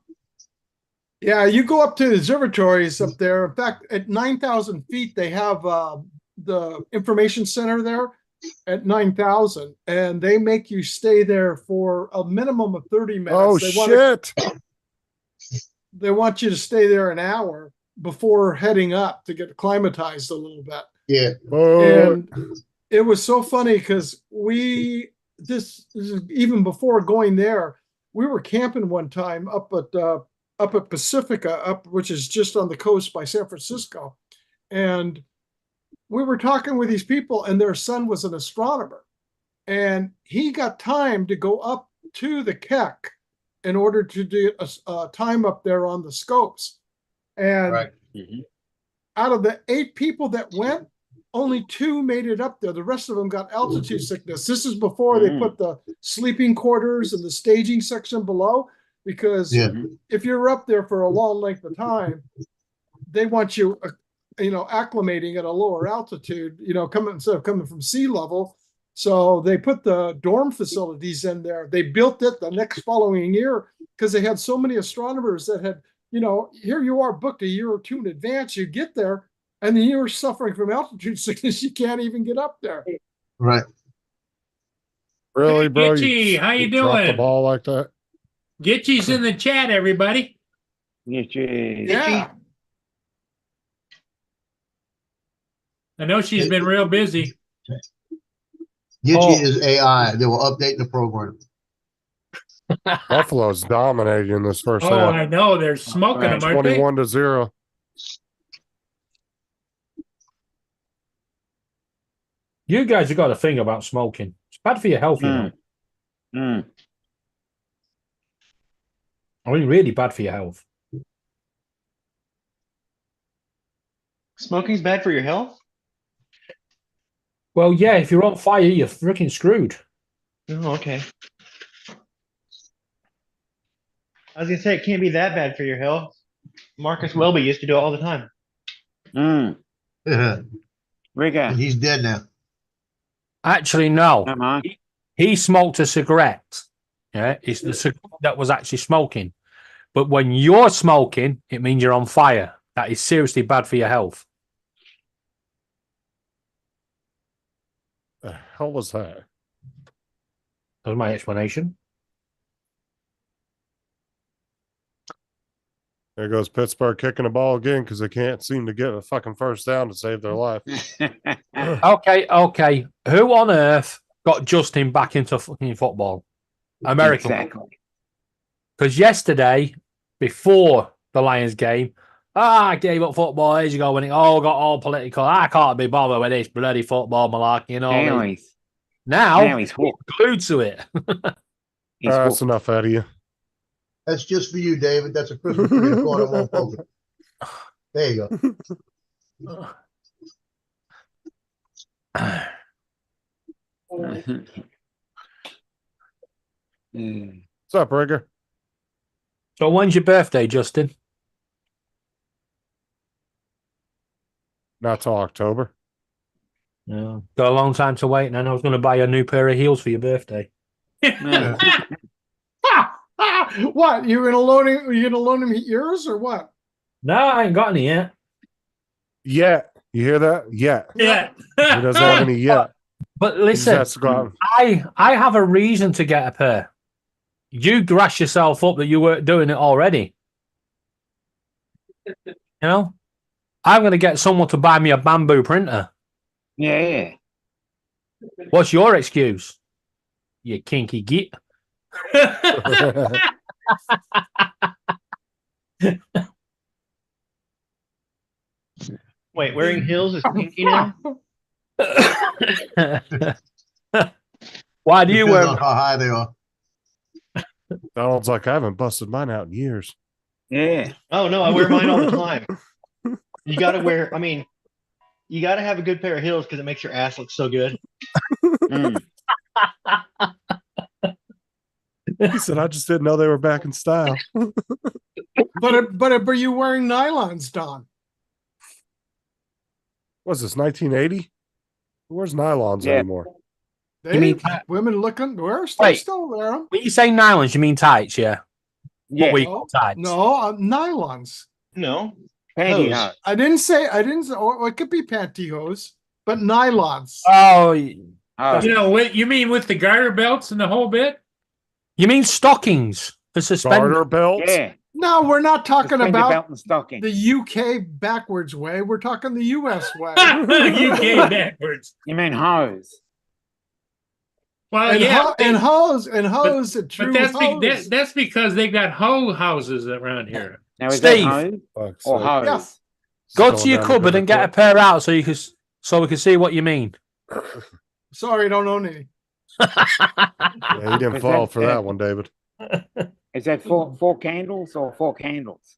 Yeah, you go up to the observatories up there. In fact, at 9,000 feet, they have the information center there at 9,000, and they make you stay there for a minimum of 30 minutes. Oh, shit. They want you to stay there an hour before heading up to get acclimatized a little bit. Yeah. And it was so funny because this is even before going there, we were camping one time up at Pacifica, which is just on the coast by San Francisco. And we were talking with these people, and their son was an astronomer. And he got time to go up to the Keck in order to do a time up there on the scopes. And out of the 8 people that went, only 2 made it up there. The rest of them got altitude sickness. This is before they put the sleeping quarters and the staging section below, because if you're up there for a long length of time, they want you, acclimating at a lower altitude, instead of coming from sea level. So they put the dorm facilities in there. They built it the next following year because they had so many astronomers that had, here you are booked a year or 2 in advance. You get there, and then you're suffering from altitude sickness. You can't even get up there. Right. Really, bro? Gitchy, how you drop the doing? ball like that? Gitchy's in the chat, everybody. Gitchy. Yeah. I know she's been real busy. Gitchy is AI. They will update the program. Buffalo's dominating this first Oh, half. I know. They're smoking them, aren't they? 21-0. You guys have got a thing about smoking. It's bad for your health, you know. I mean, really bad for your health. Smoking's bad for your health? Well, yeah, if you're on fire, you're freaking screwed. Oh, okay. I was gonna say it can't be that bad for your health. Marcus Welby used to do it all the time. Rigger. He's dead now. Actually, no. He smoked a cigarette. Yeah, it's the cigarette that was actually smoking. But when you're smoking, it means you're on fire. That is seriously bad for your health. The hell was that? That was my explanation. There goes Pittsburgh kicking the ball again because they can't seem to get a fucking first down to save their life. Okay. Who on earth got Justin back into fucking football? American. Exactly. Because yesterday, before the Lions game, I gave up football ages ago when it all got all political. I can't be bothered with this bloody football malarkey, Now he's hooked. Glued to it. That's enough out of you. That's just for you, David. That's a Christmas tree in Florida won't poke it. There you go. What's up, Rigger? So when's your birthday, Justin? Not till October. Yeah. Got a long time to wait, and then I was going to buy you a new pair of heels for your birthday. What? You're gonna loan him? You're gonna loan him yours or what? No, I ain't got any yet. Yeah. You hear that? Yeah. Yeah. He doesn't have any yet. But He just listen, has to go out. I have a reason to get a pair. You grass yourself up that you weren't doing it already. You know, I'm going to get someone to buy me a bamboo printer. Yeah. What's your excuse? You kinky git. Wait, wearing heels is kinky now? Why do you Depends wear? on how high they are. Donald's like, I haven't busted mine out in years. Yeah. Oh no, I wear mine all the time. You gotta wear, I mean, you gotta have a good pair of heels because it makes your ass look so good. Mm. He said, I just didn't know they were back in style. But are you wearing nylons, Don? What's this, 1980? Who wears nylons Yeah. anymore? They mean- women looking? Where's Wait. they still wear them? When you say nylons, you mean tights, yeah? Yeah. What we No, call tights? No, nylons. No. Pantyhose. I didn't say. Or it could be pantyhose, but nylons. Oh, Oh, You know what you mean with the garter belts and the whole bit? you mean stockings for suspenders? Garter belts? yeah. No, we're not talking Suspended about belt and stocking. the UK backwards way. We're talking the US way. UK backwards. You mean hose? Well, and, yeah, and hose and hose and true but hose. that's because they've got hoe houses around here. Now is Steve. that hose Fuck's or sake. hose? Yeah. Go Going to your down cupboard the and get a river pair out so we can see what you mean. Sorry, don't own any. Yeah, you didn't Is fall that- for that one, David. Is that four candles or 4 candles?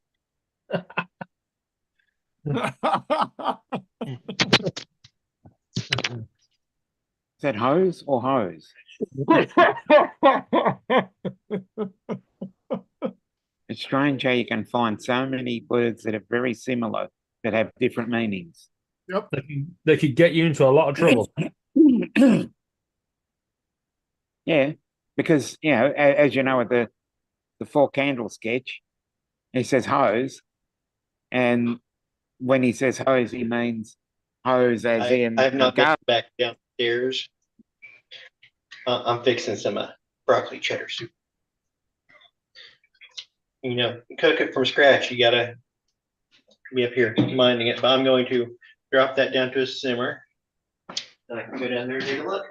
Is that hose or hose? It's strange how you can find so many words that are very similar that have different meanings. They could get you into a lot of trouble. Yeah, because as you know, with the 4 candle sketch, he says hose, and when he says hose, he means hose as in I have not a gar- been back downstairs. I'm fixing some broccoli cheddar soup. You know, cook it from scratch. You gotta be up here minding it. But I'm going to drop that down to a simmer. And I can go down there and take a look.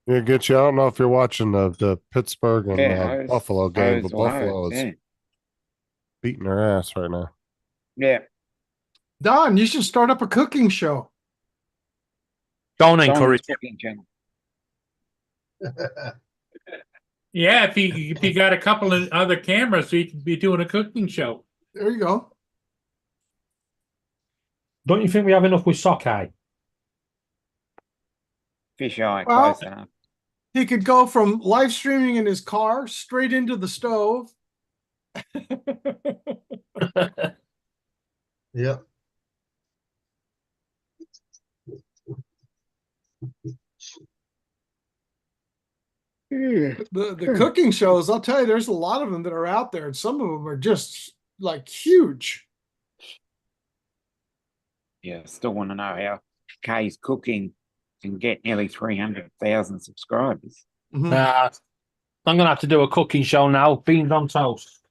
Yeah, get you. I don't know if you're watching the Pittsburgh and hose, Buffalo game, hose but or Buffalo hose, is yeah. beating their ass right now. Yeah. Don, you should start up a cooking show. Don't Donald's encourage it. cooking channel. Yeah, if you got a couple of other cameras, so you could be doing a cooking show. There you go. Don't you think we have enough with sockeye? Fish eye, Well- close enough. He could go from live streaming in his car straight into the stove. Yep. The cooking shows, I'll tell you, there's a lot of them that are out there, and some of them are just like huge. Yeah, still want to know how Kay's cooking can get nearly 300,000 subscribers. Mhm. I'm gonna have to do a cooking show now. Beans on toast.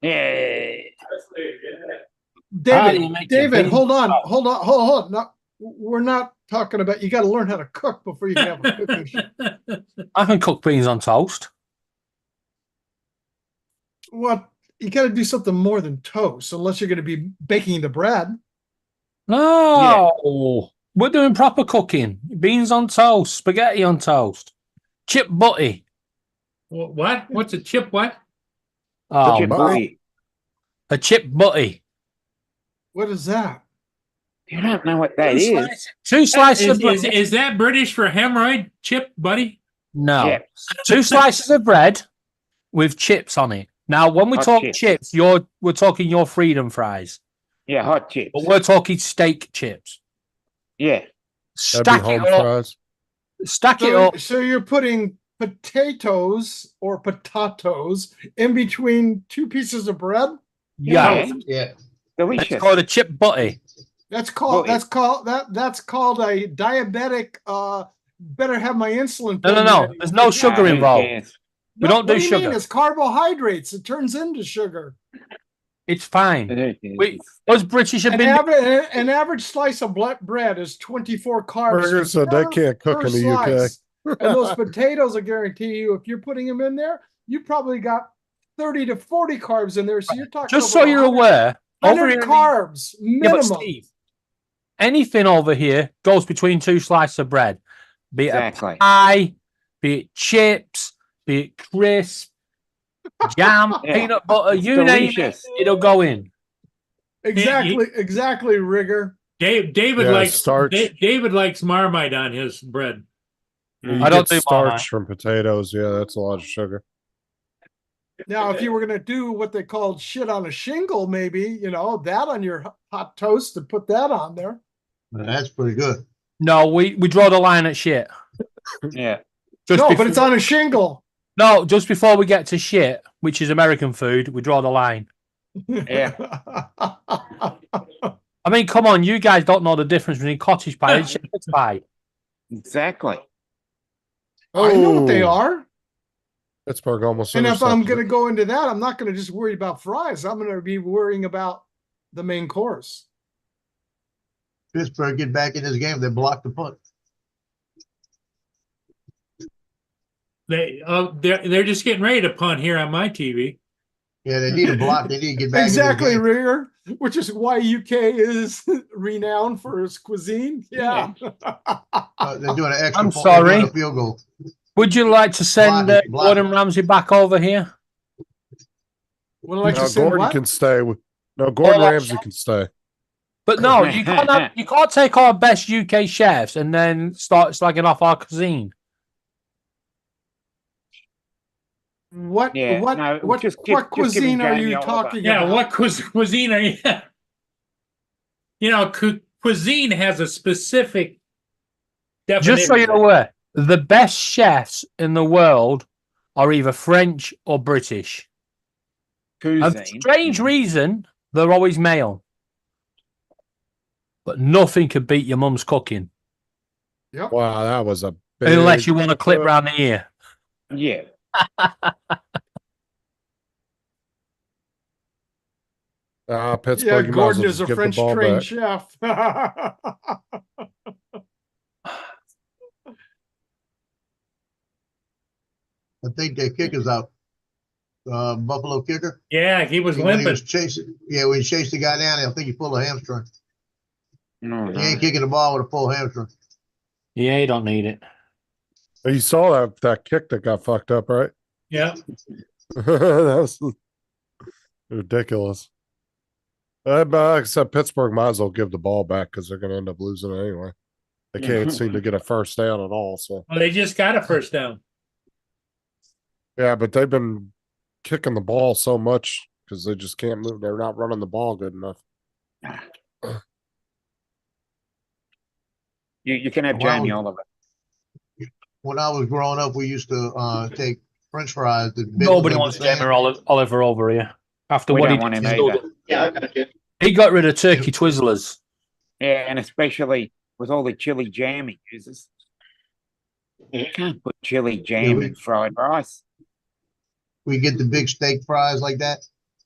Yeah. How do you David, make David, your beans hold on, toast? hold on. No, we're not talking about. You got to learn how to cook before you can have a cooking show. I can cook beans on toast. What? You got to do something more than toast, unless you're going to be baking the bread. No, we're doing proper cooking. Beans on toast, spaghetti on toast, chip butty. What? What's a chip? What? Oh, Chip man. butty. A chip butty. What is that? You don't know what that is. Two slices of bread. Is that British for hemorrhoid chip, buddy? No, Chips. 2 slices of bread with chips on it. Now, when we Hot talk chips. chips, we're talking your freedom fries, Yeah, hot chips. but we're talking steak chips. Yeah. That'd be Stack home it up. fries. Stack it up. So you're putting potatoes or potatoes in between two pieces of bread? Yeah. Yeah. Delicious. It's called a chip butty. That's called Well, that's called a diabetic better have my insulin No, no, pen no. ready. There's no sugar who involved. cares? We don't what do you mean? sugar. It's carbohydrates. It turns into sugar. It's fine. Who cares? We, us British have been. An average slice of bread is 24 carbs. Burger said they can't cook per in the UK. slice. And those potatoes, I guarantee you, if you're putting them in there, you probably got 30 to 40 carbs in there. So you're talking Just so you're aware, over 100 here in the- carbs Yeah, but minimum. Steve, anything over here goes between two slices of bread. Be it Exactly. a pie, be it chips, be it crisp, jam, Yeah. peanut butter, It's you name it, delicious. it'll go in. Exactly, Rigger. David Yeah, likes starch. David likes Marmite on his bread. You I don't get do starch Marmite. from potatoes. Yeah, that's a lot of sugar. Now, if you were going to do what they called shit on a shingle, maybe, that on your hot toast to put that on there. That's pretty good. No, we draw the line at shit. Yeah. Just No, before, but it's on a shingle. no, just before we get to shit, which is American food, we draw the line. Yeah. I mean, come on, you guys don't know the difference between cottage pie and shepherd's pie. Exactly. I know what they Oh, are. Pittsburgh almost. And if I'm intercepted going it. to go into that, I'm not going to just worry about fries. I'm going to be worrying about the main course. Pittsburgh get back in this game. They blocked the punt. They're just getting ready to punt here on my TV. Yeah, they need a block. They need to get back Exactly, in this game. Rigger, which is why UK is renowned for its cuisine. Yeah. They're doing an extra I'm point. They're doing sorry. a field goal. Would you like to send Block it, block Gordon Ramsay back over here? Would I like No, to say Gordon what? can stay. No, Gordon Oh, Ramsay can stay. But no, you can't take our best UK chefs and then start slagging off our cuisine. What Yeah, what no, what just give- what just give him cuisine are Jamie you Oliver. talking Yeah, about? what cuisine are you? Cuisine has a specific definition. Just so you're aware, the best chefs in the world are either French or British. And for Cuisine. strange reason, they're always male. But nothing could beat your mum's cooking. Yep. Wow, that was a big. Unless you want to clip round the ear. Yeah. Pittsburgh. Yeah, you might as Gordon well is just a give the French ball trained back. chef. I think their kicker's out. Buffalo kicker. Yeah, he was When he limping. was chasing, when he chased the guy down, I think he pulled a hamstring. No, He ain't kicking the ball with a full hamstring. Yeah, you don't need it. You saw that kick that got fucked up, right? Yeah. That was ridiculous. But like I said, Pittsburgh might as well give the ball back because they're going to end up losing it anyway. They can't seem to get a first down at all. So Well, they just got a first down. yeah, but they've been kicking the ball so much because they just can't move. They're not running the ball good enough. You can have Wow. Jamie Oliver. When I was growing up, we used to take French fries. Nobody wants Jamie Oliver over here. After We what he don't want him did, either. Yeah, I got you. he got rid of turkey twizzlers. Yeah, and especially with all the chili jam he uses. You can't put chili jam in fried rice. We get the big steak fries like that,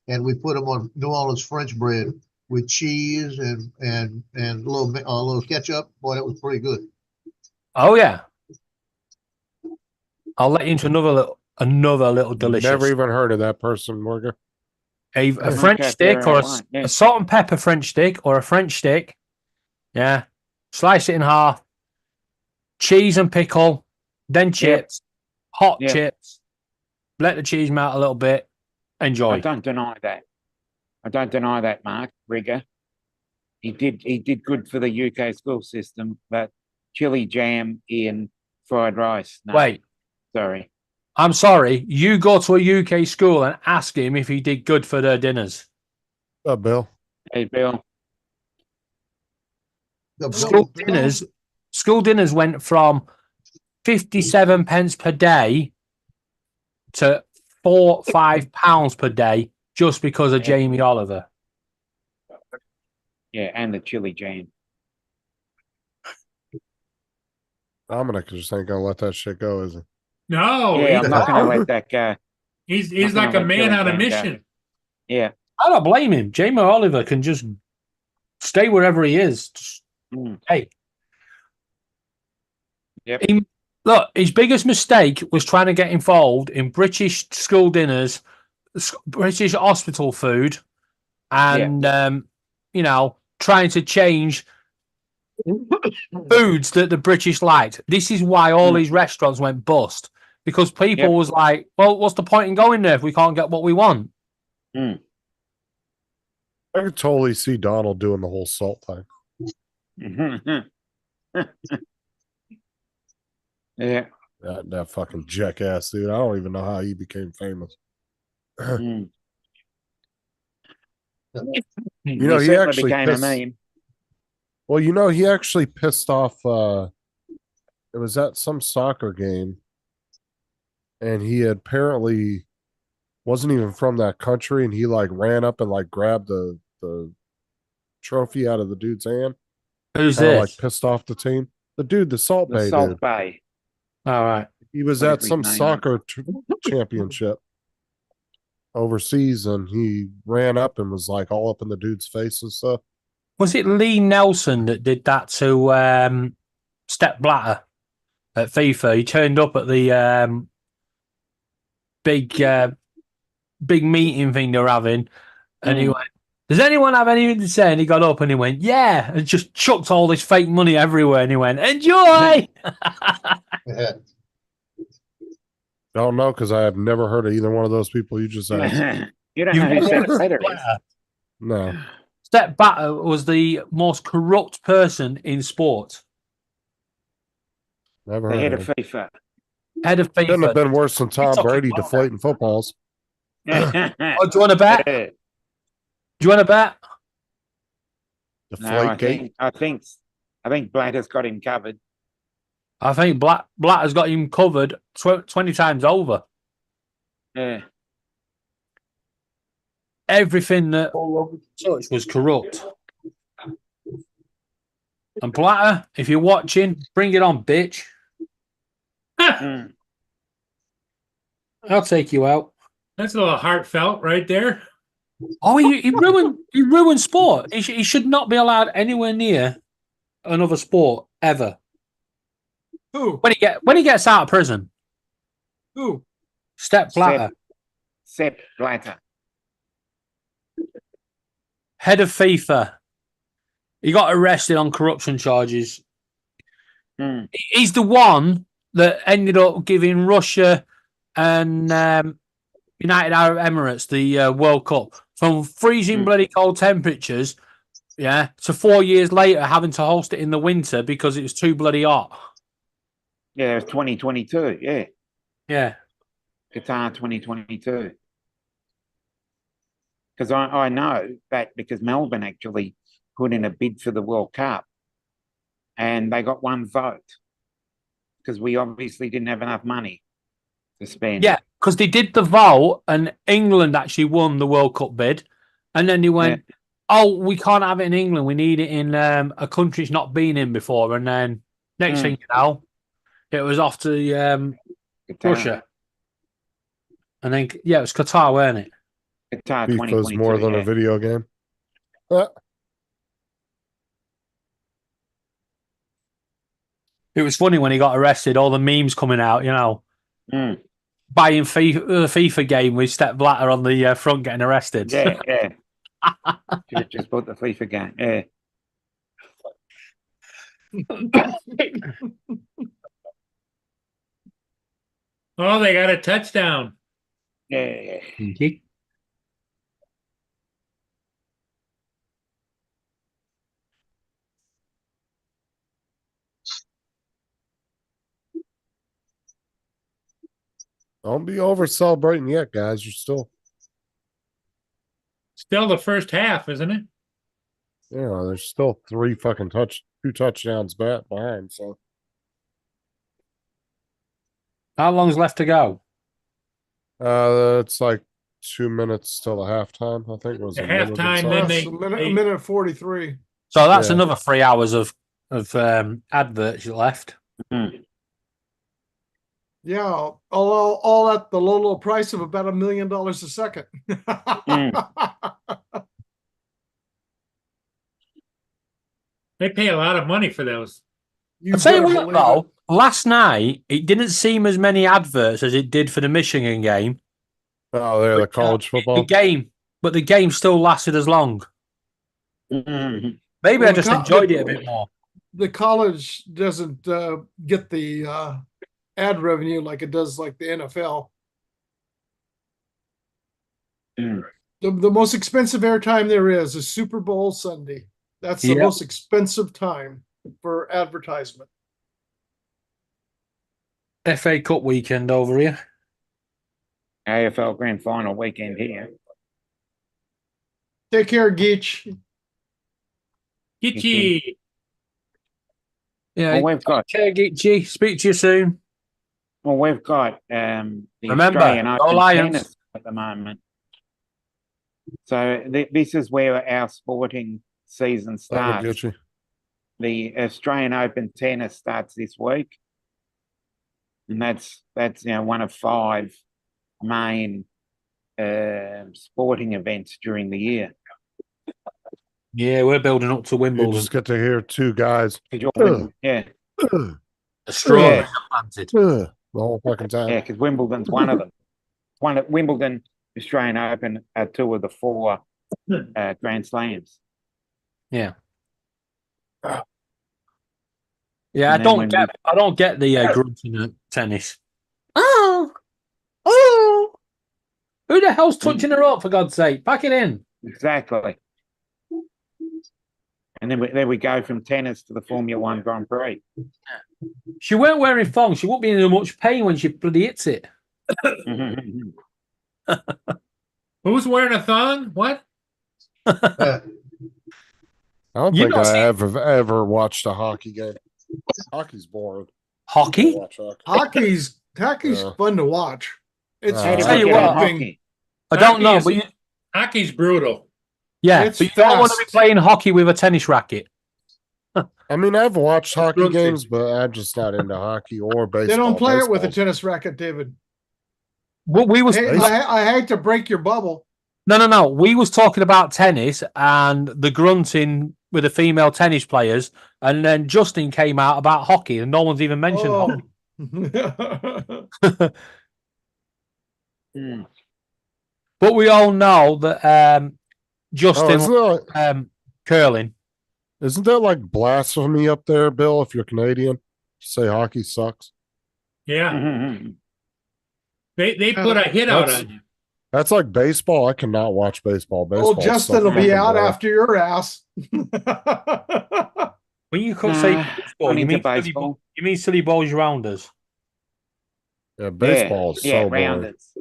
and we put them on New Orleans French bread with cheese and a little ketchup. Boy, that was pretty good. Oh yeah. I'll let you into another little delicious. Never even heard of that person, Morgan. A French Okay, steak or right, yeah. a salt and pepper French steak or a French steak. Yeah. Slice it in half. Cheese and pickle. Then chips. Hot Yep. chips. Let the cheese melt a little bit. Enjoy. I don't deny that. I don't deny that, Mark Rigger. He did good for the UK school system, but chili jam in fried rice. No, Wait. sorry. I'm sorry. You go to a UK school and ask him if he did good for their dinners. Bill. Hey, Bill. School dinners went from 57 pence per day to £4-5 per day just because of Jamie Oliver. Yeah, and the chili jam. Dominic just ain't gonna let that shit go, is he? No, Yeah, I'm not going to let that go. he's not like gonna a let man Chili on a Jam go. mission. Yeah. I don't blame him. Jamie Oliver can just stay wherever he is. Just, hey. Yep. Look, his biggest mistake was trying to get involved in British school dinners, British hospital food, and you know, trying to change foods that the British liked. This is why all these restaurants went bust, because people was like, well, what's the point in going there if we can't get what we want? I could totally see Donald doing the whole salt thing. Yeah. That fucking jackass, dude. I don't even know how he became famous. You know, he actually became a pissed, meme. well, you know, he actually pissed off it was at some soccer game, and he apparently wasn't even from that country, and he like ran up and like grabbed the trophy out of the dude's hand. Who's Kinda, this? like pissed off the team. The dude, the Salt Bay Salt dude. Bay. All right. He was Whatever at his some name is. soccer championship overseas, and he ran up and was like all up in the dude's face and stuff. Was it Lee Nelson that did that to Step Blatter at FIFA? He turned up at the big meeting thing they're having, and he went, "Does anyone have anything to say?" And he got up and he went, "Yeah," and just chucked all this fake money everywhere. And he went, "Enjoy." Don't know, because I have never heard of either one of those people you just said. You don't know who Step Blatter is. No. Step Blatter was the most corrupt person in sport. Never The heard head of of him. FIFA. Head of Couldn't have FIFA. been worse than Tom talking Brady about deflating footballs. Oh, do you want to bet? Do you want to bet? No, Deflate I think Blatter's got him covered. I think Blatter's got him covered 20 times over. Yeah. Everything that touched was corrupt. And Blatter, if you're watching, bring it on, bitch. I'll take you out. That's a little heartfelt right there. Oh, he ruined sport. He should not be allowed anywhere near another sport ever. Who? When he gets out of prison, Who? Step Blatter, Sepp Blatter. head of FIFA. He got arrested on corruption charges. He's the one that ended up giving Russia and United Arab Emirates the World Cup from freezing bloody cold temperatures, to 4 years later having to host it in the winter because it was too bloody hot. Yeah, it was 2022. Yeah. Yeah. Qatar 2022. Because I know that because Melbourne actually put in a bid for the World Cup and they got one vote because we obviously didn't have enough money to spend. Yeah, because they did the vote and England actually won the World Cup bid. And then they went, oh, we can't have it in England. We need it in a country it's not been in before. And then next thing you know, it was off to Russia. And then, it was Qatar, weren't it? Qatar FIFA's more than a video game. It was funny when he got arrested, all the memes coming out, buying the FIFA game with Step Blatter on the front getting arrested. Yeah. Should have just bought the FIFA game. Yeah. Oh, they got a touchdown. Yeah. Don't be over celebrating yet, guys. You're still the first half, isn't it? there's still 3 fucking 2 touchdowns back behind. So How long's left to go? it's like 2 minutes till the halftime. I think it was The a minute and halftime, something. then That's they- a minute 43. So that's Yeah. another 3 hours of adverts left. Mm. Yeah, all at the low price of about $1 million a second. They pay a lot of money for those. You I'll tell you better what, believe though, last night it didn't seem as many adverts as it did for the Michigan game. Oh, they're the But, college The football. game, but the game still lasted as long. Mhm. Maybe Well, I just enjoyed it a bit more. the college doesn't get the ad revenue like it does like the NFL. Mm. The most expensive airtime there is Super Bowl Sunday. That's the Yep. most expensive time for advertisement. FA Cup weekend over here. AFL Grand Final weekend here. Take care, Geach. Gitchy. Yeah, Well, we've got okay, Gitchy. Speak to you soon. the Remember, Australian go Open Lions. tennis at the moment. So this is where our sporting season That'll get starts. you. The Australian Open tennis starts this week, and that's one of 5 main sporting events during the year. Yeah, we're building up to You Wimbledon. just get to hear 2 guys. Yeah, The The strawberries Yeah. are planted. the whole fucking time. yeah, because Wimbledon's one of them. One at Wimbledon, Australian Open are 2 of the 4 Grand Slams. Yeah, I And then don't when get. I don't get the grunting at tennis. Oh, who the hell's touching her up? For God's sake, pack it in. Exactly. And then we go from tennis to the Formula One Grand Prix. She weren't wearing thongs. She won't be in much pain when she bloody hits it. Who's wearing a thong? What? I don't You think not I seen- ever watched a hockey game. Hockey's boring. Hockey? Watch hockey. Hockey's Yeah. fun to watch. It's How do you tell you get what, on hockey? I don't know, Hockey but is- Hockey's brutal. yeah, It's but you don't want to be fast. playing hockey with a tennis racket. I mean, I've watched hockey Brooklyn. games, but I'm just not into hockey or baseball. They don't play it with a Baseball's- tennis racket, David. What we was Hey, I hate to break your bubble. no. We was talking about tennis and the grunting with the female tennis players, and then Justin came out about hockey, and no one's even mentioned hockey. Mm. But we all know that Oh, Justin curling. isn't that like blasphemy up there, Bill? If you're Canadian, to say hockey sucks. Yeah. They put a hit out That's- on you. That's like baseball. I cannot watch baseball. Baseball. Old Justin will be out after your ass. When you could say Nah, baseball, I'm you into mean silly, baseball. you mean silly balls rounders. Yeah, baseball is yeah, so boring. rounders.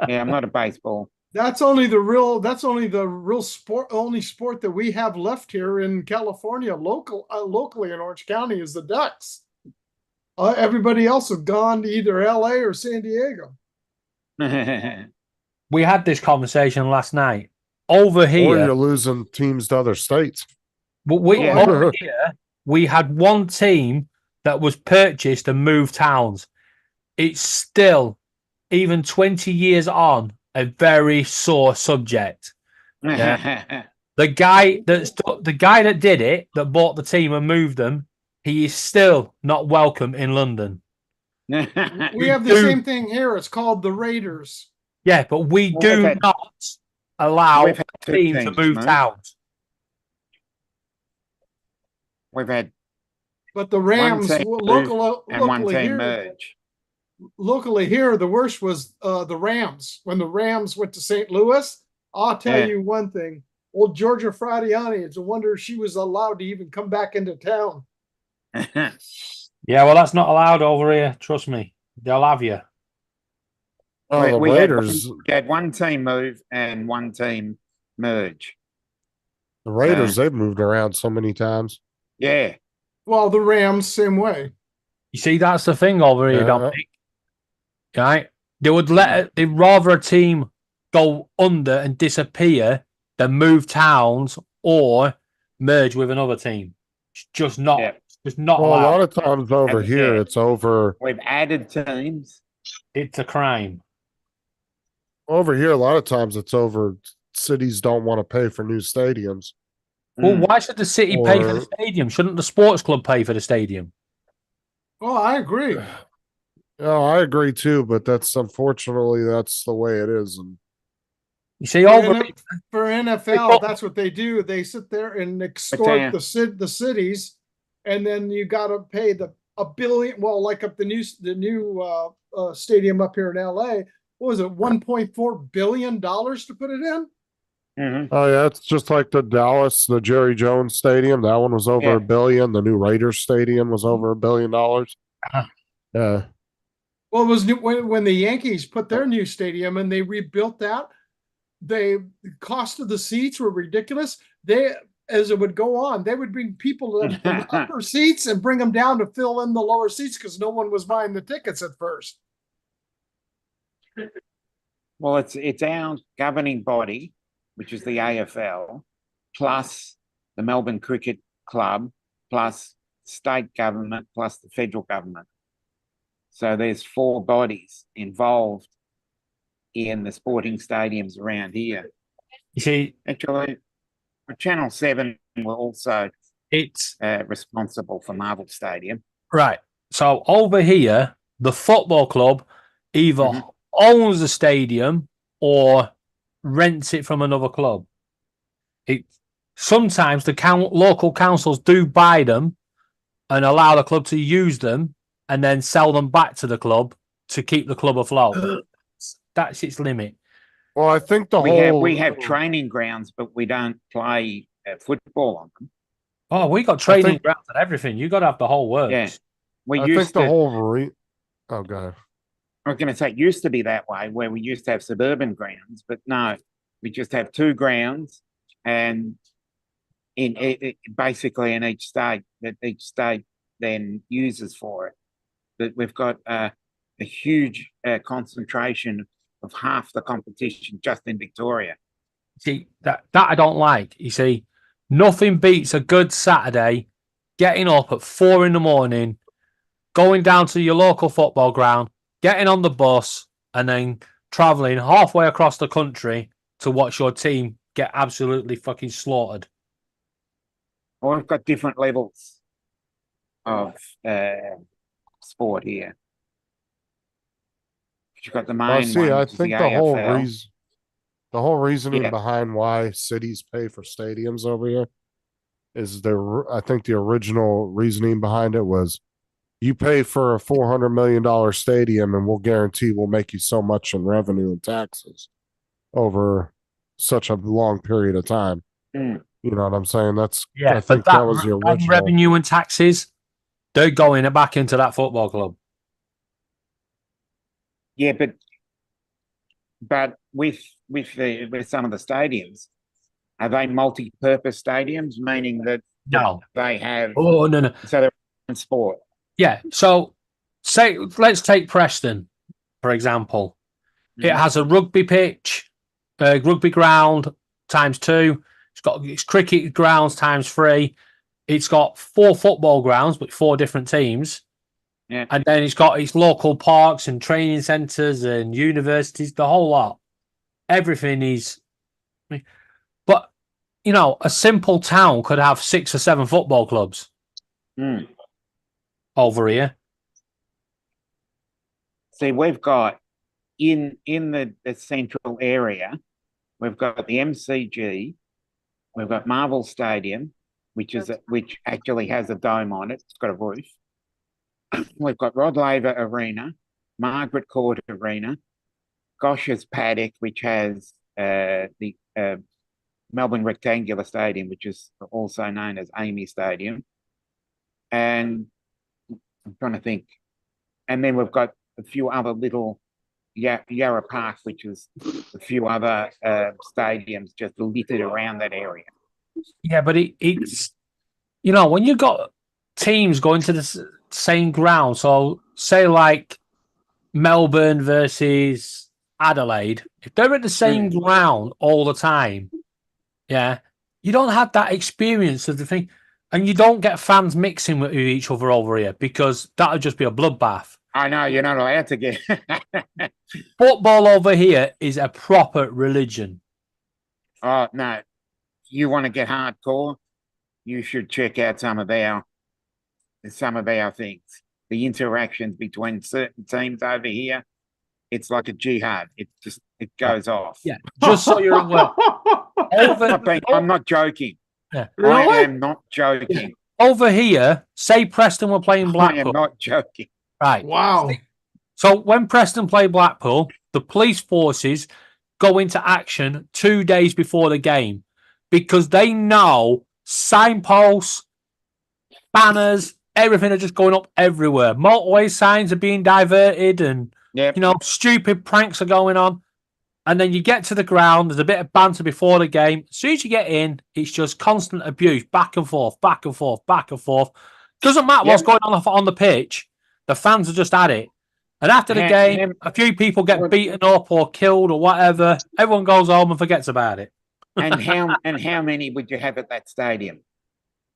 Yeah, I'm not a baseball. That's only the real sport. Only sport that we have left here in California, locally in Orange County, is the Ducks. Everybody else have gone to either LA or San Diego. We had this conversation last night. Over Or here, you're losing teams to other states. but we Yeah. over here we had one team that was purchased and moved towns. It's still, even 20 years on, a very sore subject. The guy that did it, that bought the team and moved them, he is still not welcome in London. We have the do- same thing here. It's called the Raiders. Yeah, but we Well, do we've had- not allow We've had two teams to teams, move mate. towns. We've had But the one Rams, team move and one locally team here, merge. locally here, the worst was the Rams. When the Rams went to St. Louis, I'll tell Yeah. you one thing. Old Georgia Fradiani, it's a wonder she was allowed to even come back into town. Yeah, well, that's not allowed over here. Trust me, they'll have you. Oh, the We Raiders. had one team move and one team merge. The Raiders, they've moved around so many times. Yeah. Well, the Rams, same way. You see, that's the thing over here, Yeah. Dominic. Right? They'd rather a team go under and disappear than move towns or merge with another team. It's just not. Yeah. It's just not Well, a allowed. lot of times over And, here, yeah. it's over. We've added teams. It's a crime. Over here, a lot of times it's over. Cities don't want to pay for new stadiums. Well, Mm. why should the city pay for the Or- stadium? Shouldn't the sports club pay for the stadium? Oh, I agree. Oh, I agree too, but that's unfortunately that's the way it is. And You see, For, over N- for NFL, that's what they do. They sit there and extort the cities, and then you got to pay a billion. Well, like up the new stadium up here in LA. What was it? $1.4 billion to put it in? Mhm. oh yeah, it's just like the Dallas, the Jerry Jones Stadium. That one was over Yeah. $1 billion. The new Raiders Stadium was over $1 billion. Uh-huh. Yeah. Well, it was when the Yankees put their new stadium and they rebuilt that. The cost of the seats were ridiculous. As it would go on, they would bring people in the upper seats and bring them down to fill in the lower seats because no one was buying the tickets at first. Well, it's our governing body, which is the AFL, plus the Melbourne Cricket Club, plus state government, plus the federal government. So there's 4 bodies involved in the sporting stadiums around here. you see, Actually, Channel 7 were also it's responsible for Marvel Stadium. right. So over here, the football club either Mhm. owns the stadium or rents it from another club. Sometimes the local councils do buy them and allow the club to use them and then sell them back to the club to keep the club afloat. That's its limit. Well, I think the We whole have training grounds, but we don't play football on them. Oh, we got training think- grounds and everything. You got to have the whole works. Yeah. We I used think the to. whole oh god. I was going to say it used to be that way, where we used to have suburban grounds, but no, we just have 2 grounds, and basically in each state that each state then uses for it. But we've got a huge concentration of half the competition just in Victoria. See, that I don't like. You see, nothing beats a good Saturday, getting up at 4 a.m, going down to your local football ground, getting on the bus, and then traveling halfway across the country to watch your team get absolutely fucking slaughtered. Well, we've got different levels of sport here. You've got the main Well, see, one, I which is think the the whole AFL. reasoning Yeah. behind why cities pay for stadiums over here is I think the original reasoning behind it was you pay for a $400 million stadium and we'll guarantee we'll make you so much in revenue and taxes over such a long period of time. Mm. You know what I'm saying? That's Yeah, I but think that was the original. revenue and taxes, they're going back into that football club. Yeah, but with some of the stadiums, are they multi-purpose stadiums, meaning that No. they have Oh, no. so they're in sport? Yeah. So, let's take Preston, for example. It has a rugby pitch, rugby ground times 2. It's got its cricket grounds times 3. It's got 4 football grounds, but 4 different teams. Yeah. And then it's got its local parks and training centres and universities, the whole lot. Everything is. But, you know, a simple town could have 6 or 7 football clubs Mm. over here. See, we've got in the central area, we've got the MCG, we've got Marvel Stadium, which actually has a dome on it. It's got a roof. We've got Rod Laver Arena, Margaret Court Arena, Gosh's Paddock, which has the Melbourne Rectangular Stadium, which is also known as Amy Stadium. And I'm trying to think. And then we've got a few other little Yarra Park, which is a few other stadiums just littered around that area. Yeah, but it's you know, when you've got teams going to the same ground, so say like Melbourne versus Adelaide, if they're at the same ground all the time, yeah, you don't have that experience of the thing, and you don't get fans mixing with each other over here because that would just be a bloodbath. I know you're not allowed to get. Football over here is a proper religion. Oh no, you want to get hardcore? You should check out some of our things. The interactions between certain teams over here, it's like a jihad. It goes off. Yeah, just so you're aware. I'm not joking. Yeah. I am not joking. Over here, say Preston were playing I Blackpool. am not joking. Right. Wow. So when Preston play Blackpool, the police forces go into action 2 days before the game because they know signposts, banners, everything are just going up everywhere. Motorway signs are being diverted and, Yep. you know, stupid pranks are going on. And then you get to the ground, there's a bit of banter before the game. As soon as you get in, it's just constant abuse, back and forth, back and forth, back and forth. Doesn't matter what's going on the pitch. The fans are just at it. And after the game, a few people get beaten up or killed or whatever. Everyone goes home and forgets about it. And how many would you have at that stadium?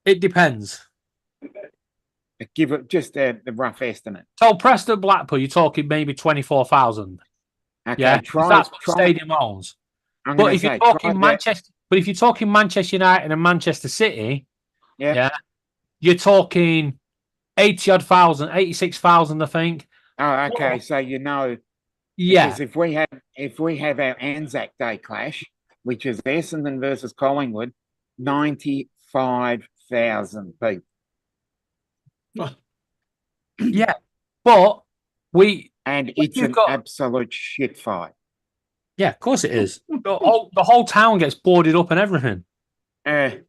It depends. Give it just the rough estimate. So Preston Blackpool, you're talking maybe 24,000. Okay, Yeah, 'cause that's what the stadium owns. But if you're talking Manchester United and Manchester City, yeah, you're talking 80 odd thousand, 86,000, I think. Oh, okay. So you know, Yeah. because if we have our Anzac Day clash, which is Essendon versus Collingwood, 95,000 people. Yeah, but it's an absolute shit fight. Yeah, of course it is. The whole town gets boarded up and everything. And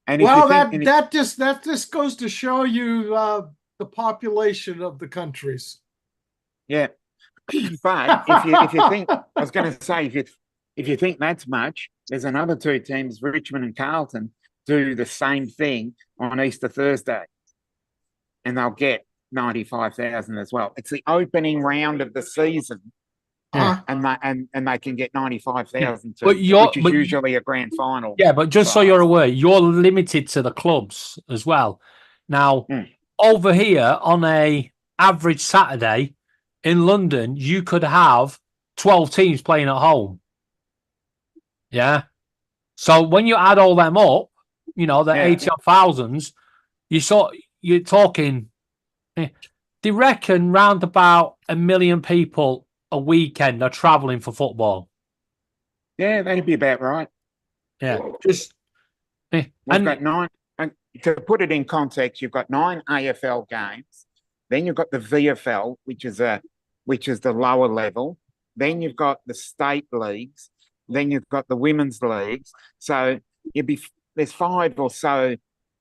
well, that just goes to show you the population of the countries. Yeah, but if you think, I was going to say, if you think that's much, there's another two teams, Richmond and Carlton, do the same thing on Easter Thursday, and they'll get 95,000 as well. It's the opening round of the season, and they can get 95,000 too, which is usually a grand final. Yeah, but just so you're aware, you're limited to the clubs as well. Now, over here on a average Saturday in London, you could have 12 teams playing at home. Yeah. So when you add all them up, you know, the 80,000s, you're talking, they reckon round about 1 million people a weekend are traveling for football. Yeah, that'd be about right. Yeah. We've got 9, to put it in context, you've got 9 AFL games. Then you've got the VFL, which is the lower level. Then you've got the state leagues. Then you've got the women's leagues. So there's 5 or so.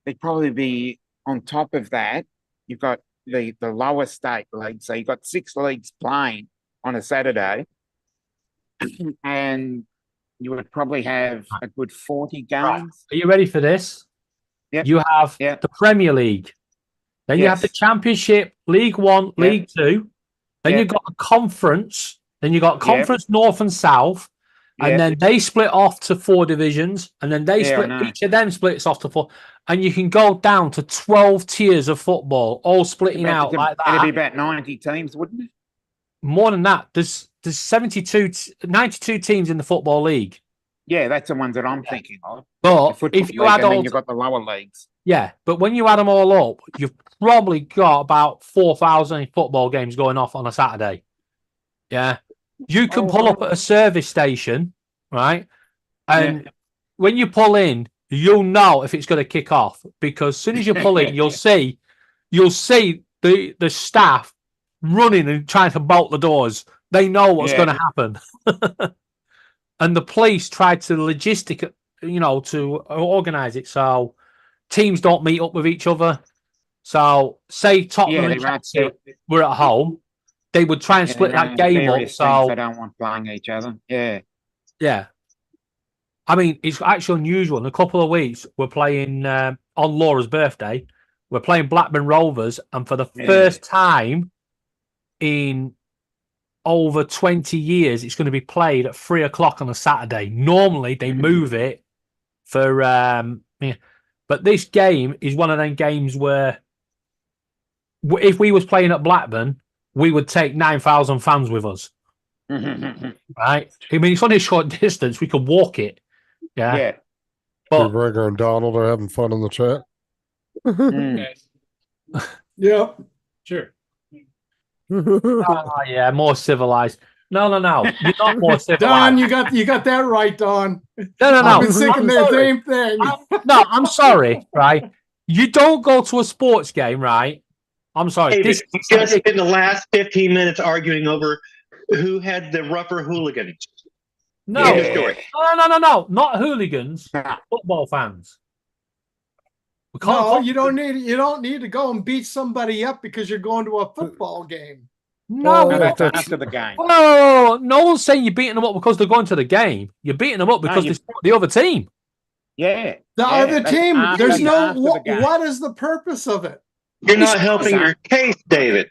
They'd probably be on top of that. You've got the lower state league. So you've got 6 leagues playing on a Saturday. And you would probably have a good 40 games. Right. Are you ready for this? Yep. You have the Premier League. Then you have the Championship, League One, League Two. Then you've got a conference. Then you've got Conference North and South. And then they split off to 4 divisions. And then they each of them splits off to 4. And you can go down to 12 tiers of football, all splitting out like that. It'd be about 90 teams, wouldn't it? More than that. There's 92 teams in the Football League. Yeah, that's the ones that I'm thinking of. But if you add all, you've got the lower leagues. Yeah, but when you add them all up, you've probably got about 4,000 football games going off on a Saturday. Yeah, you can pull up at a service station, right? And when you pull in, you'll know if it's going to kick off because as soon as you pull in, you'll see the staff running and trying to bolt the doors. They know what's going to happen. And the police tried to to organise it so teams don't meet up with each other. So, say Tottenham and Chelsea were at home, they would try and split that game up. So they don't want playing each other. Yeah. Yeah. I mean, it's actually unusual. In a couple of weeks, we're playing on Laura's birthday. We're playing Blackburn Rovers, and for the first time in over 20 years, it's going to be played at 3:00 on a Saturday. Normally, they move it for, but this game is one of them games where if we was playing at Blackburn, we would take 9,000 fans with us. Right? I mean, it's only a short distance. We could walk it. Yeah. But Gregor and Donald are having fun in the chat. Yep. Sure. Yeah, more civilized. No. You're not more civilized. Don, you got that right, Don. No. I've been thinking the same thing. I'm sorry, right? You don't go to a sports game, right? I'm sorry. David, you just spent the last 15 minutes arguing over who had the rougher hooligans. No, not hooligans. Football fans. No, you don't need to go and beat somebody up because you're going to a football game. No, that's after the game. No one's saying you're beating them up because they're going to the game. You're beating them up because they support the other team. Yeah. The other team. There's no. What is the purpose of it? You're not helping your case, David.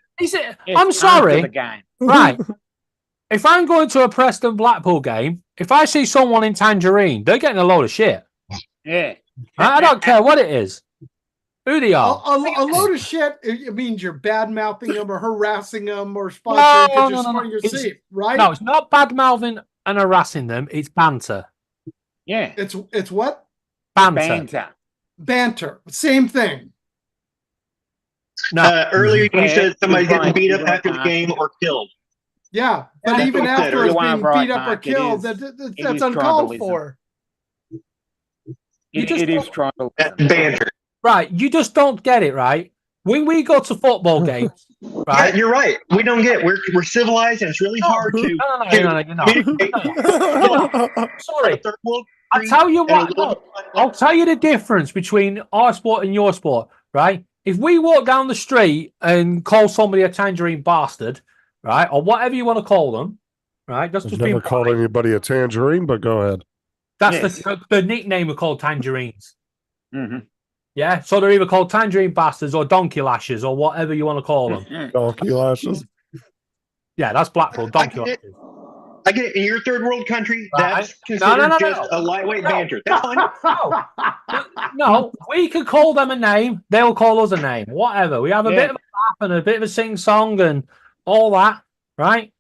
I'm sorry. Right. If I'm going to a Preston Blackpool game, if I see someone in Tangerine, they're getting a load of shit. Yeah. I don't care what it is. Who they are. A load of shit. It means you're bad mouthing them or harassing them or sponsoring because you're smarting your seat, right? No, it's not bad mouthing and harassing them. It's banter. Yeah. It's what? Banter. Same thing. No. Earlier you said somebody's getting beat up after the game or killed. Yeah, but even after it's being beat up or killed, that's uncalled for. It is tribal. Banter. Right, you just don't get it, right? When we go to football games, right? Yeah, you're right. We don't get it. We're civilized, and it's really hard to. No. Sorry. I'll tell you what. I'll tell you the difference between our sport and your sport, right? If we walk down the street and call somebody a tangerine bastard, right, or whatever you want to call them, right? That's just never called anybody a tangerine, but go ahead. That's the nickname we call tangerines. Mm-hmm. Yeah, so they're either called tangerine bastards or donkey lashes or whatever you want to call them. Donkey lashes. Yeah, that's Blackpool. Donkey lashes. I get it. In your third world country, that's considered just a lightweight banter. That's fine. No, we could call them a name. They'll call us a name. Whatever. We have a bit of a laugh and a bit of a sing-song and all that, right?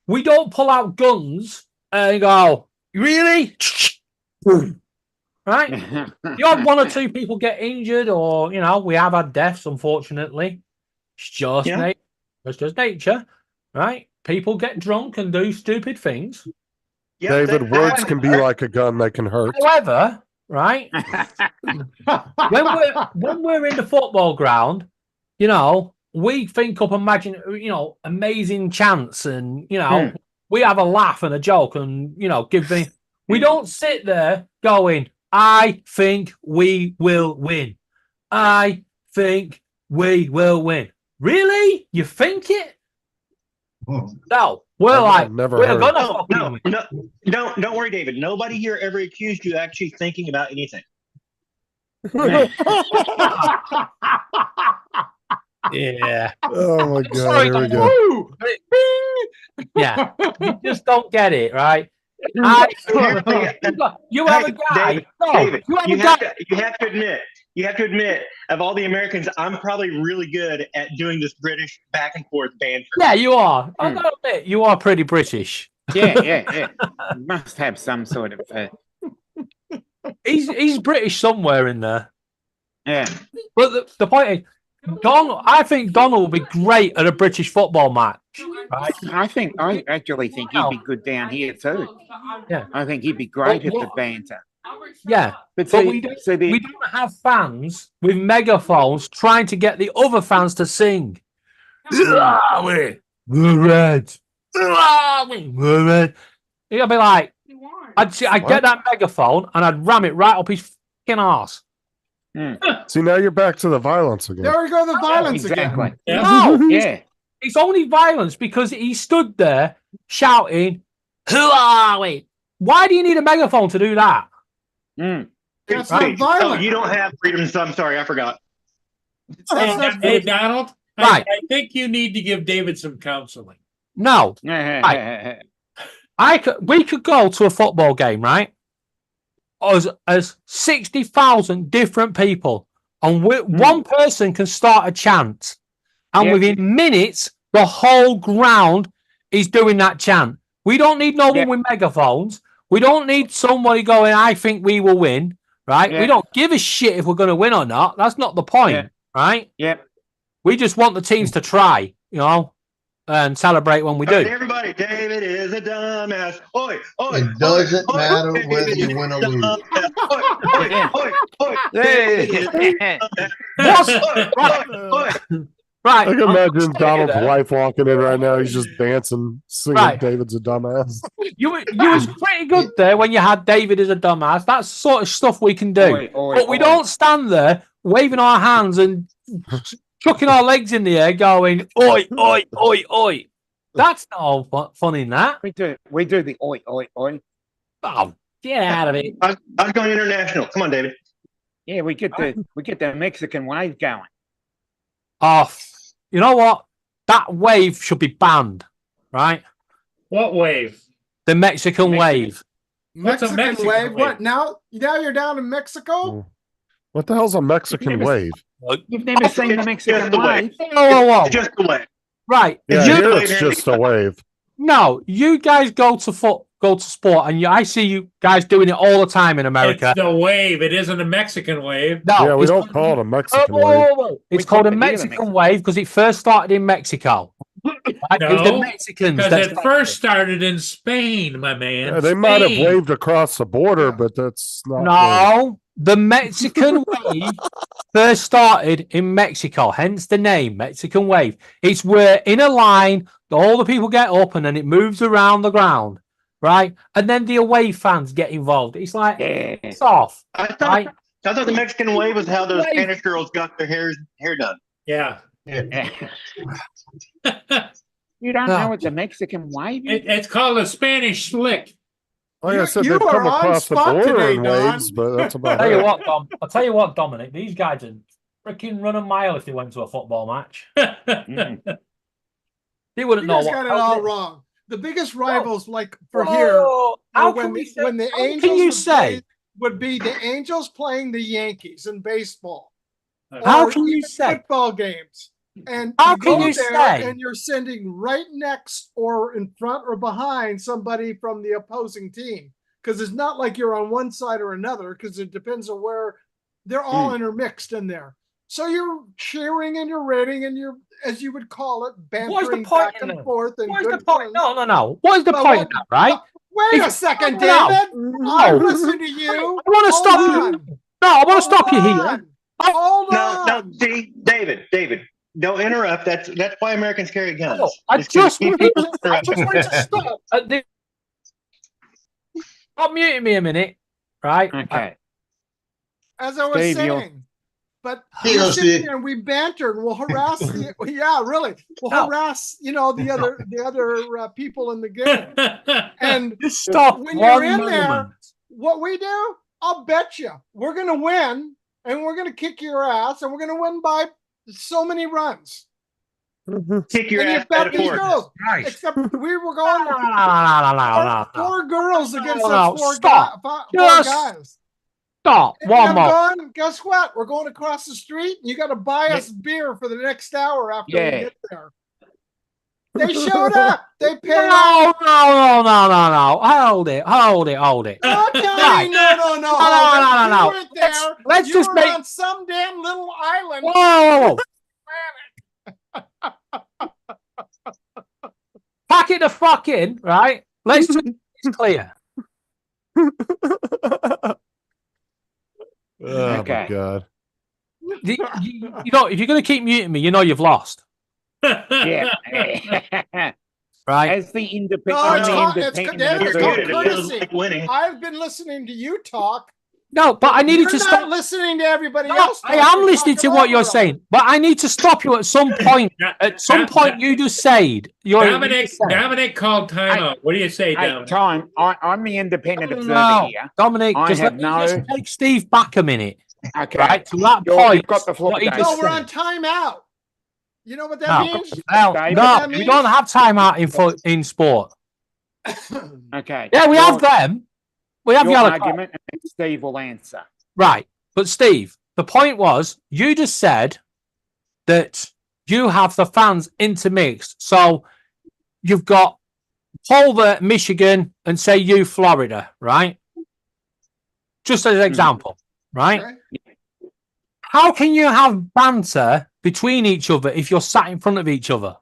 We don't pull out guns and go, really? Right? You have one or two people get injured or, we have had deaths, unfortunately. It's just nature, right? People get drunk and do stupid things. Yeah, David, words can be like a gun; they can hurt. However, right, when we're in the football ground, we think up amazing chants, and we have a laugh and a joke, and we don't sit there going, "I think we will win. I think we will win." Really? You think it? No, don't worry, David. Nobody here ever accused you of actually thinking about anything. Yeah. Oh my God! Here we go. Yeah, you just don't get it, right? You have a guy. David, you have to admit, of all the Americans, I'm probably really good at doing this British back and forth banter. Yeah, you are. I gotta admit, you are pretty British. Yeah. You must have some sort of. He's British somewhere in there. Yeah. But the point is, I think Donald will be great at a British football match. Right? I actually think he'd be good down here too. Yeah. I think he'd be great at the banter. Yeah, but we don't have fans with megaphones trying to get the other fans to sing. We're red. We're red. He'll be like, I'd get that megaphone and I'd ram it right up his fucking arse. See, now you're back to the violence again. There we go, the violence exactly. again. No, yeah. It's only violence because he stood there shouting, "Who are we?" Why do you need a megaphone to do that? That's Wait, not oh, violent. you don't have freedom, so I'm sorry, I forgot. That's not Hey, Donald, Right. I think you need to give David some counseling. No, Yeah. we could go to a football game, right? As 60,000 different people, and one person can start a chant, and Yeah. within minutes, the whole ground is doing that chant. We don't need no Yeah. one with megaphones. We don't need somebody going, I think we will win, right? Yeah. We don't give a shit if we're going to win or not. That's not the point, Yeah. right? Yep. We just want the teams to try, and celebrate when we do. Okay, everybody, David is a dumbass. Oi, oi. It doesn't matter whether you win or lose. Oi, oi, oi, oi. Hey. Right. I can imagine Donald's there. wife walking in right now. He's just dancing, singing Right. David's a dumbass. You was pretty good there when you had David as a dumbass. That's the sort of stuff we can do. But we don't stand there waving our hands and chucking our legs in the air going, oi, oi, oi, oi. That's not all fun in that. We do the oi, oi, oi. Oh, get out of it. I was going international. Come on, David. Yeah, we get the Mexican wave going. Oh, you know what? That wave should be banned, right? What wave? The Mexican wave. What's a Mexican wave? wave? What now? Now you're down in Mexico? What the hell's a Mexican never- wave? You've never seen the It's Mexican just the wave? Whoa. Just the way. Right. Yeah, just here a it's wave, just a wave. No, you guys go to sport, and I see you guys doing it all the time in America. It's the wave. It isn't a Mexican wave. No, Yeah, we it's- don't call it a Mexican Whoa, wave. whoa, whoa. It's We called a call it here the Mexican wave because it first started in Mexico. Right? It was the No, Mexicans. Because that it started first started in Spain, my man. Yeah, they might have Spain. waved across the border, but that's not. No, the Mexican wave first started in Mexico, hence the name Mexican wave. It's where in a line, all the people get up and then it moves around the ground, right? And then the away fans get involved. It's like, Yeah. it's off, I thought right? the Mexican wave was how those Wave. Spanish girls got their hair done. Yeah. You don't No. know what the Mexican wave is? It's called a Spanish slick. Like I said, You they've come are on across the spot border today, in Don. waves, but that's I'll about tell you it. what, Dom. I'll tell you what, Dominic. These guys would freaking run a mile if they went to a football match. Mm. They wouldn't You know guys what. got it all wrong. The biggest rivals, like for here, Whoa, are how when can we say? when the How Angels can you would say? play- would be the Angels playing the Yankees in baseball. How or can you even say? football games? And How you can go you there say? and you're sending right next or in front or behind somebody from the opposing team. Because it's not like you're on one side or another, because it depends on where they're all intermixed in there. So you're cheering and you're rating and you're, as you would call it, What is the bantering point back in and that? forth and What is the good point? friends. No. What is the Well, point what- of that, right? Wait a If- second, No. David. I'm No. listening to you. I want to Hold stop on. you. No, I want to stop you Hold here. on. Hold No, on. see, David, don't interrupt. That's why Americans carry guns. No, I It's 'cause just you wanted, keep I just wanted to interrupting. stop at the. Stop muting me a minute, right? Okay. As I was Steve, saying. But Here we you go, sit Steve. here and we banter and we'll harass the, yeah, really. We'll No. harass, the other people in the game. And Just stop. when you're one in there, moment. what we do, I'll bet you we're going to win and we're going to kick your ass and we're going to win by so many runs. Kick your And you ass bet these metaphorically. girls. Nice. Except we were No, going no. four girls against No, us four stop. four Just guys. Stop. And One I'm more. going, guess what? We're going across the street. And you got to buy us beer for the next hour after we Yeah. get there. They showed up. They paid. No. Hold it. Okay, Right. no. No. You weren't there. Let's You just were make- on some damn little island. Whoa. Pack it the fuck in, right? Let's just make this clear. Oh Okay. my god. You know, if you're going to keep muting me, you know you've lost, Yeah. right? As the No, independent, it's No, called- You're it's muted. called It feels courtesy. like winning. I've been listening to you talk No, but I needed You're to not stop. listening to everybody No, else. I talk. am You're listening to talking what you're over them. saying, but I need to stop you at some point. Yeah, At some point, you just said Dominic called timeout. What do you say, Hey, Dominic? Tom, I'm the independent observer No, here. Dominic, I just have let me just no- take Steve back a minute. Okay. Right to that You've point. got the floor, what he Dave. just No, we're said. on timeout. You know what that No, means? no, Dave, no, that we means? don't have timeout in sport. Okay. Yeah, we have them. We have Your yellow cards. argument, and Steve will answer. Right. But Steve, the point was, you just said that you have the fans intermixed. So you've got Culver, Michigan, and say you, Florida, right? Just as an example, right? Okay. How can you have banter between each other if you're sat in front of each other?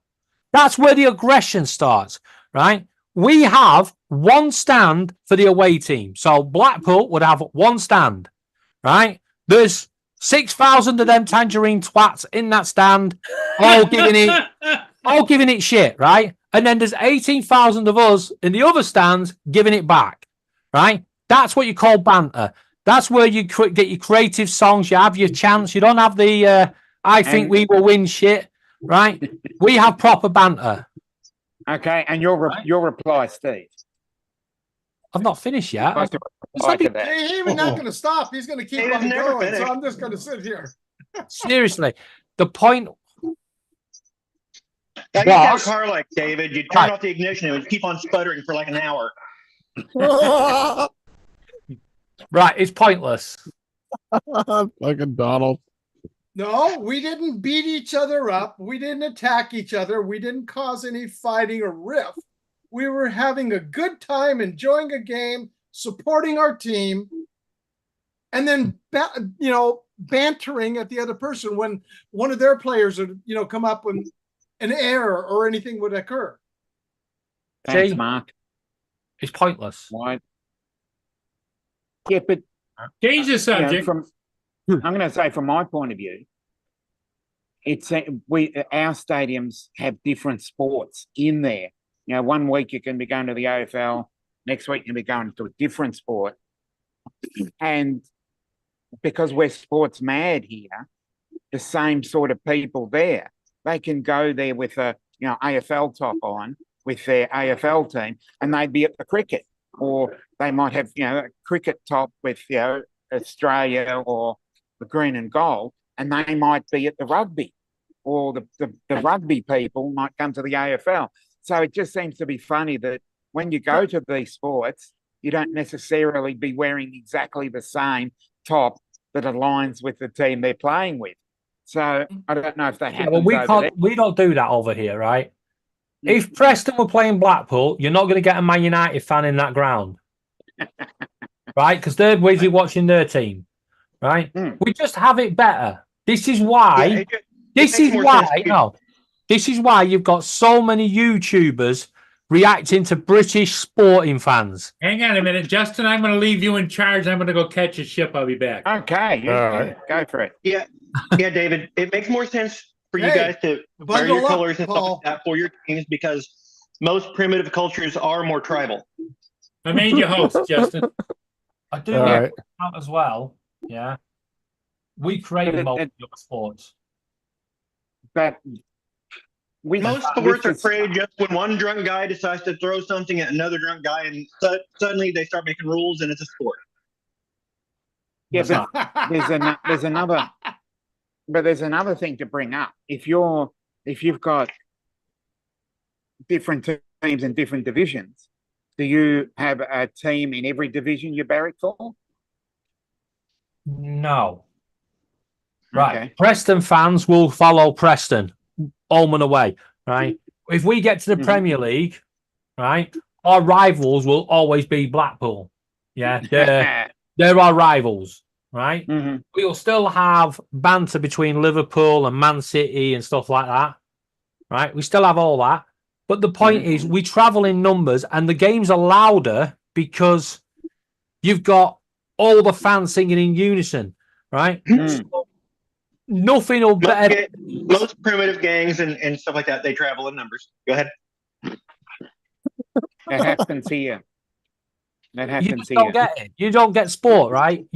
That's where the aggression starts, right? We have one stand for the away team. So Blackpool would have one stand, right? There's 6,000 of them tangerine twats in that stand, all giving it shit, right? And then there's 18,000 of us in the other stands giving it back, right? That's what you call banter. That's where you get your creative songs. You have your chants. You don't have the I think we will win shit, right? We have proper banter. Okay, and your reply, Steve. I've not finished yet. Like to reply to that. Hey, he's not going to stop. He's going to keep He was on never going. So finished. I'm just going to sit here. Seriously, the point. Now, you got a Boss. car like David, you turn Right. off the ignition, it would keep on sputtering for like an hour. Right, it's pointless. Fucking Donald. No, we didn't beat each other up. We didn't attack each other. We didn't cause any fighting or riff. We were having a good time, enjoying a game, supporting our team, and then bantering at the other person when one of their players would come up with an error or anything would occur. Thanks, See? Mark. It's pointless. Why? Yeah, but Change the you know, subject. I'm going to say, from my point of view, it's our stadiums have different sports in there. You know, one week you can be going to the AFL, next week you can be going to a different sport, and because we're sports mad here, the same sort of people there, they can go there with a AFL top on with their AFL team, and they'd be at the cricket, or they might have a cricket top with Australia or the green and gold, and they might be at the rugby, or the rugby people might come to the AFL. So it just seems to be funny that when you go to these sports, you don't necessarily be wearing exactly the same top that aligns with the team they're playing with. So I don't know if that Yeah, happens well, over there. we don't do that over here, right? If Preston were playing Blackpool, you're not going to get a Man United fan in that ground, right? Because they're busy watching their team, right? We just have it better. This is why. This is why you've got so many YouTubers reacting to British sporting fans. Hang on a minute, Justin. I'm going to leave you in charge. I'm going to go catch a ship. I'll be back. Okay, All right. go for it. Yeah, David, it makes more sense for you Hey, guys to wear bundle your up, colors and stuff Paul. like that for your teams because most primitive cultures are more tribal. I made you host, Justin. I do All want right. to point out as well. Yeah, we create But most of your sports. But with Most sports are created just when one drunk guy decides to throw something at another drunk guy, and suddenly they start making rules, and it's a sport. Yeah, but there's another thing to bring up. If you've got different teams in different divisions, do you have a team in every division you barrack for? No. Right. Okay. Preston fans will follow Preston home and away, right? If we get to the Premier League, right, our rivals will always be Blackpool. Yeah, they're our rivals, right? We'll still have banter between Liverpool and Man City and stuff like that, right? We still have all that. But the point is, we travel in numbers and the games are louder because you've got all the fans singing in unison, right? So nothing will better. Most primitive gangs and stuff like that, they travel in numbers. Go ahead. It happens here. That You happens just don't here. get it. You don't get sport, right?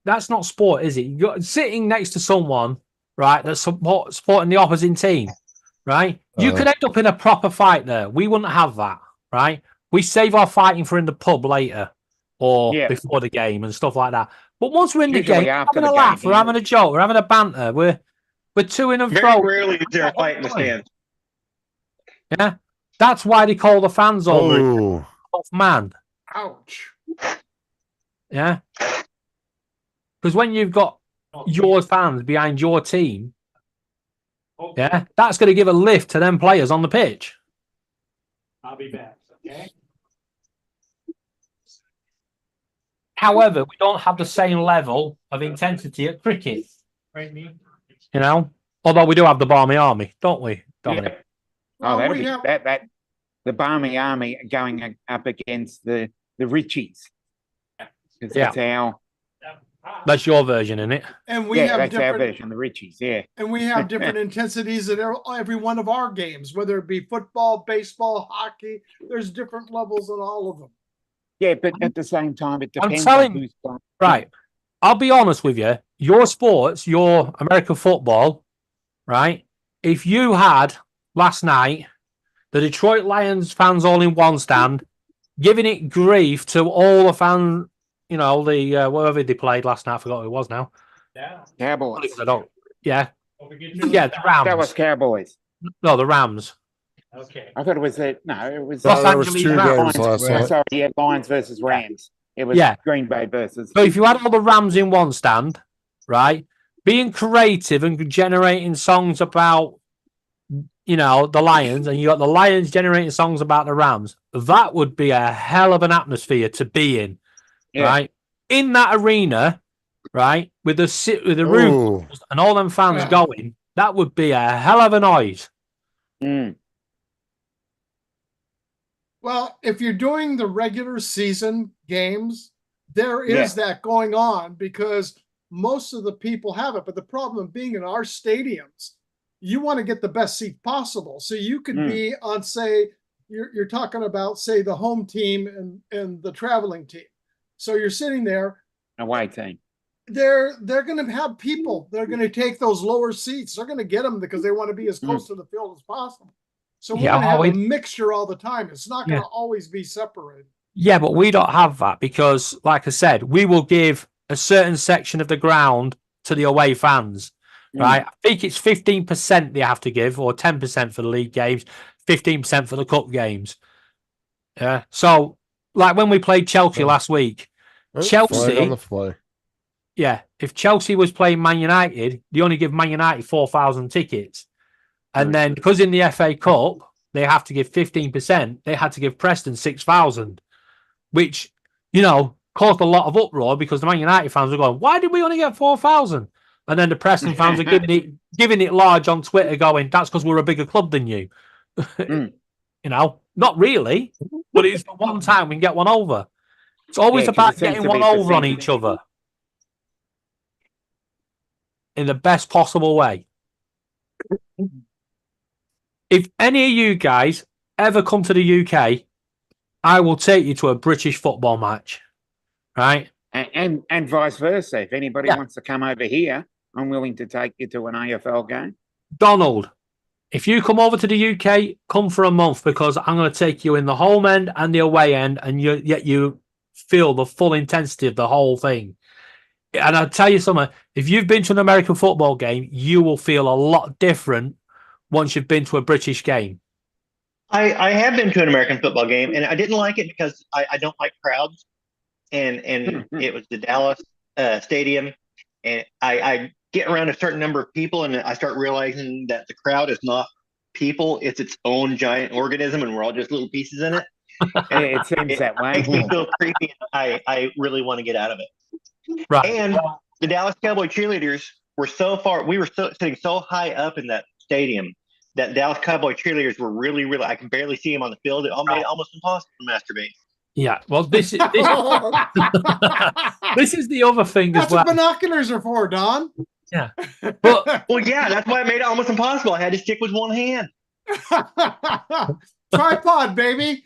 That's not sport, is it? You're sitting next to someone, right, that's supporting the opposite team, right? You could end up in a proper fight there. We wouldn't have that, right? We save our fighting for in the pub later or Yeah. before the game and stuff like that. But once we're in the Usually game, we're after having a the laugh, game, we're yeah. having a joke, we're having a banter, we're to and Very fro. rarely is there a fight in the stands. Yeah, that's why they call the fans over it. Oh, Man. Ouch. Yeah. Because when you've got your fans behind your team, yeah, that's going to give a lift to them players on the pitch. I'll be back. Okay. However, we don't have the same level of intensity at cricket, Right, me? you know. Although we do have the Barmy Army, don't we, Dominic? Oh, Well, that'd we be have- that the Barmy Army going up against the Richies. 'Cause Yeah. That's our That's your version, isn't it? And we yeah, have that's our different version, the Richies. Yeah. and we have different intensities at every one of our games, whether it be football, baseball, hockey. There's different levels in all of them. Yeah, but at the same time, it I'm depends telling- on who's playing. Right. I'll be honest with you. Your sports, your American football, right? If you had last night the Detroit Lions fans all in one stand, giving it grief to all the fans, you know, the whatever they played last night, I forgot who it was now. Yeah. Cowboys. I don't. Yeah. Don't forget your- Yeah, the Rams. That was Cowboys. No, the Rams. Okay. I thought it was no, it was Los there was Angeles two Rams. games last night. Sorry, yeah, Lions versus Rams. It was Yeah. Green Bay versus. So if you had all the Rams in one stand, right, being creative and generating songs about, you know, the Lions, and you got the Lions generating songs about the Rams, that would be a hell of an atmosphere to be in, Yeah. right? In that arena, right, with the roof Ooh. and all them fans Yeah. going, that would be a hell of a noise. Mm. Well, if you're doing the regular season games, there is that going on because most of the people have it. But the problem being in our stadiums, you want to get the best seat possible. So you could be on, say, you're talking about, say, the home team and the traveling team. So you're sitting there. Away team. They're going to have people. They're going to take those lower seats. They're going to get them because they want to be as close to the field as possible. So we're Yeah, going to have we- a mixture all the time. It's not going Yeah. to always be separated. Yeah, but we don't have that because, like I said, we will give a certain section of the ground to the away fans, right? I think it's 15% they have to give, or 10% for the league games, 15% for the cup games. Yeah. So, like when we played Chelsea last week, Oh, Chelsea- flag on the fly. yeah, if Chelsea was playing Man United, they only give Man United 4,000 tickets. And then because in the FA Cup, they have to give 15%, they had to give Preston 6,000, which, you know, caused a lot of uproar because the Man United fans were going, why did we only get 4,000? And then the Preston fans are giving it large on Twitter going, that's because we're a bigger club than you. You know, not really, but it's the one time we can get one over. It's always Yeah, 'cause about it seems getting to one be over on percentage. each other in the best possible way. If any of you guys ever come to the UK, I will take you to a British football match, right? And vice versa. If anybody Yeah. wants to come over here, I'm willing to take you to an AFL game. Donald, if you come over to the UK, come for a month because I'm going to take you in the home end and the away end, and yet you feel the full intensity of the whole thing. And I'll tell you something, if you've been to an American football game, you will feel a lot different once you've been to a British game. I have been to an American football game, and I didn't like it because I don't like crowds, and it was the Dallas stadium, and I get around a certain number of people, and I start realizing that the crowd is not people; it's its own giant organism, and we're all just little pieces in it. And It seems that it makes me way. feel creepy. I really want to get out of it. Right. And the Dallas Cowboy cheerleaders were so far. We were sitting so high up in that stadium that Dallas Cowboy cheerleaders were really, really. I can barely see them on the field. It all made it almost impossible to masturbate. Yeah. Well, this is this is the other thing as That's well. what binoculars are for, Don. Yeah. But Well, yeah, that's why it made it almost impossible. I had to stick with one hand. Tripod, baby.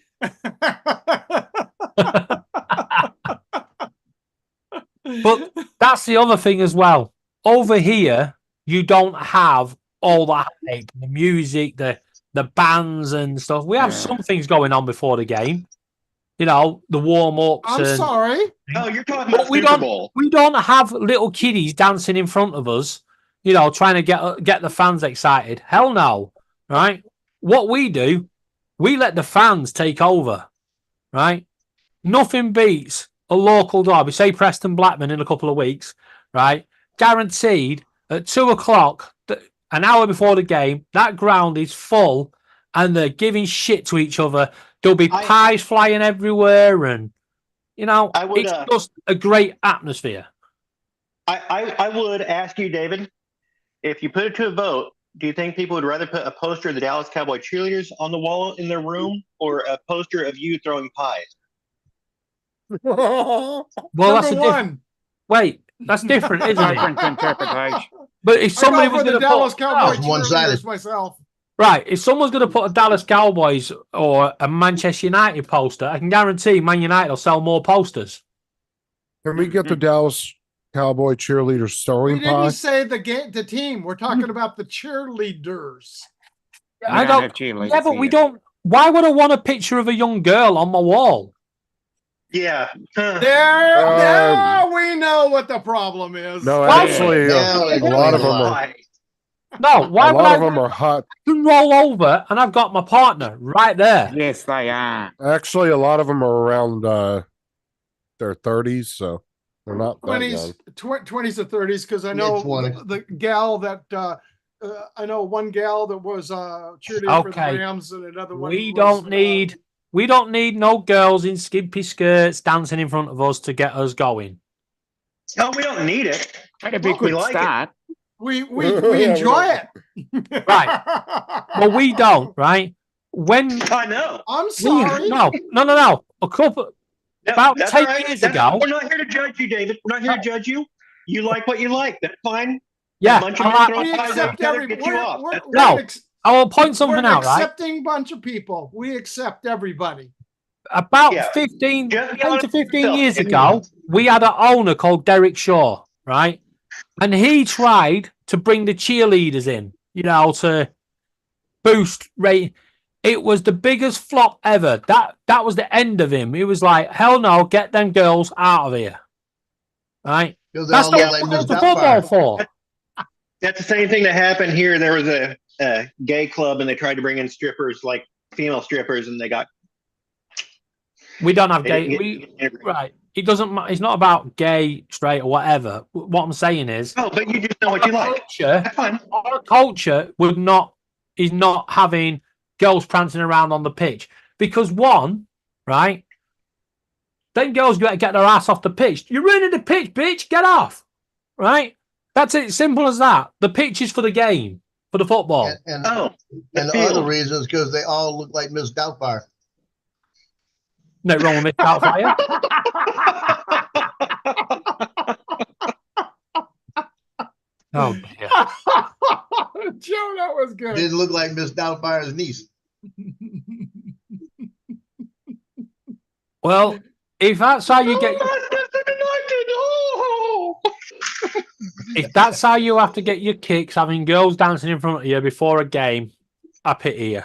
that's the other thing as well. Over here, you don't have all that hype, the music, the bands and stuff. We have Yeah. some things going on before the game. You know, the warm ups. I'm sorry. Oh, you're talking But about we Super don't- Bowl. We don't have little kiddies dancing in front of us. You know, trying to get the fans excited. Hell no, right? What we do, we let the fans take over, right? Nothing beats a local derby, say Preston Blackburn in a couple of weeks, right? Guaranteed at 2:00, an hour before the game, that ground is full and they're giving shit to each other. There'll be pies flying everywhere, and you know, I would, it's just a great atmosphere. I would ask you, David, if you put it to a vote, do you think people would rather put a poster of the Dallas Cowboy cheerleaders on the wall in their room or a poster of you throwing pies? Well, that's Number one. Wait, that's different, isn't it? Different interpretation. But if I somebody go was for the going to Dallas put, Cowboys Oh, one-sided. cheerleaders myself. right, if someone's going to put a Dallas Cowboys or a Manchester United poster, I can guarantee Man United will sell more posters. Can we get the Dallas Cowboy cheerleader We story didn't pie? say the team. We're talking about the cheerleaders. I We don't. have cheerleaders Yeah, but we here. don't. Why would I want a picture of a young girl on my wall? Yeah. Huh. There, we know what the problem is. No, Why- actually, Now a it's lot of a them are. Why? No, why A would lot I of them are hot. roll over and I've got my partner right there? Yes, they are. Actually, a lot of them are around their 30s, so they're not that 20s, young. 20s to 30s, because I know Mid-20s. the gal that I know one gal that was cheerleading for Okay. the Rams, and another one. We was, don't need no girls in skimpy skirts dancing in front of us to get us going. Oh, we don't need it. That'd be a We good like it. start. we Yeah, we enjoy don't- it. Right. Well, we don't, right? When I know. I'm sorry. no. A couple. No, About that's 10 all right. years That's- ago- We're not here to judge you, David. We're not here to judge you. You like what you like. That's fine. Yeah, A bunch of I men like- throwing We pies at accept each other every. gets you off. We're, That's- we're No. an ex- I will point we're something an out, right? accepting bunch of people. We accept everybody. About Yeah. 15, Just be 10 to honest with 15 yourself. years If you ago, want. we had an owner called Derek Shaw, right? And he tried to bring the cheerleaders in, you know, to boost rate. It was the biggest flop ever. That was the end of him. He was like, hell no, get them girls out of here. Right? Because That's they not all look what like it's Miss a football Doubtfire. for. That's the same thing that happened here. There was a gay club and they tried to bring in strippers, like female strippers, and they got. We don't have they gay. didn't We, get integrated. right. It doesn't matter. It's not about gay, straight, or whatever. What I'm saying is, Oh, but you just know what you like. culture, That's fine. our culture is not having girls prancing around on the pitch because one, right? Then girls get their ass off the pitch. You're ruining the pitch, bitch. Get off, right? That's it. Simple as that. The pitch is for the game, for the football. And Oh, the field. other reason is because they all look like Miss Doubtfire. No wrong with Miss Doubtfire. Oh dear. Joe, that was good. Didn't look like Miss Doubtfire's niece. Well, if that's how you get, if that's how you have to get your kicks, having girls dancing in front of you before a game, I pity you.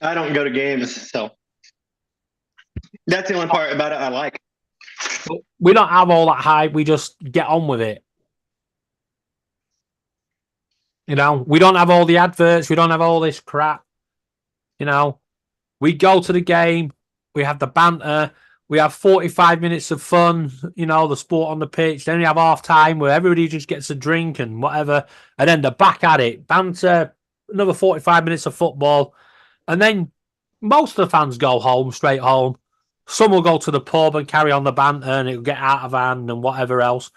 I don't go to games, so that's the only part about it I like. We don't have all that hype. We just get on with it. You know, we don't have all the adverts. We don't have all this crap. You know, we go to the game. We have the banter. We have 45 minutes of fun. You know, the sport on the pitch. Then we have half time where everybody just gets a drink and whatever. And then they're back at it. Banter, another 45 minutes of football. And then most of the fans go home, straight home. Some will go to the pub and carry on the banter and it'll get out of hand and whatever else.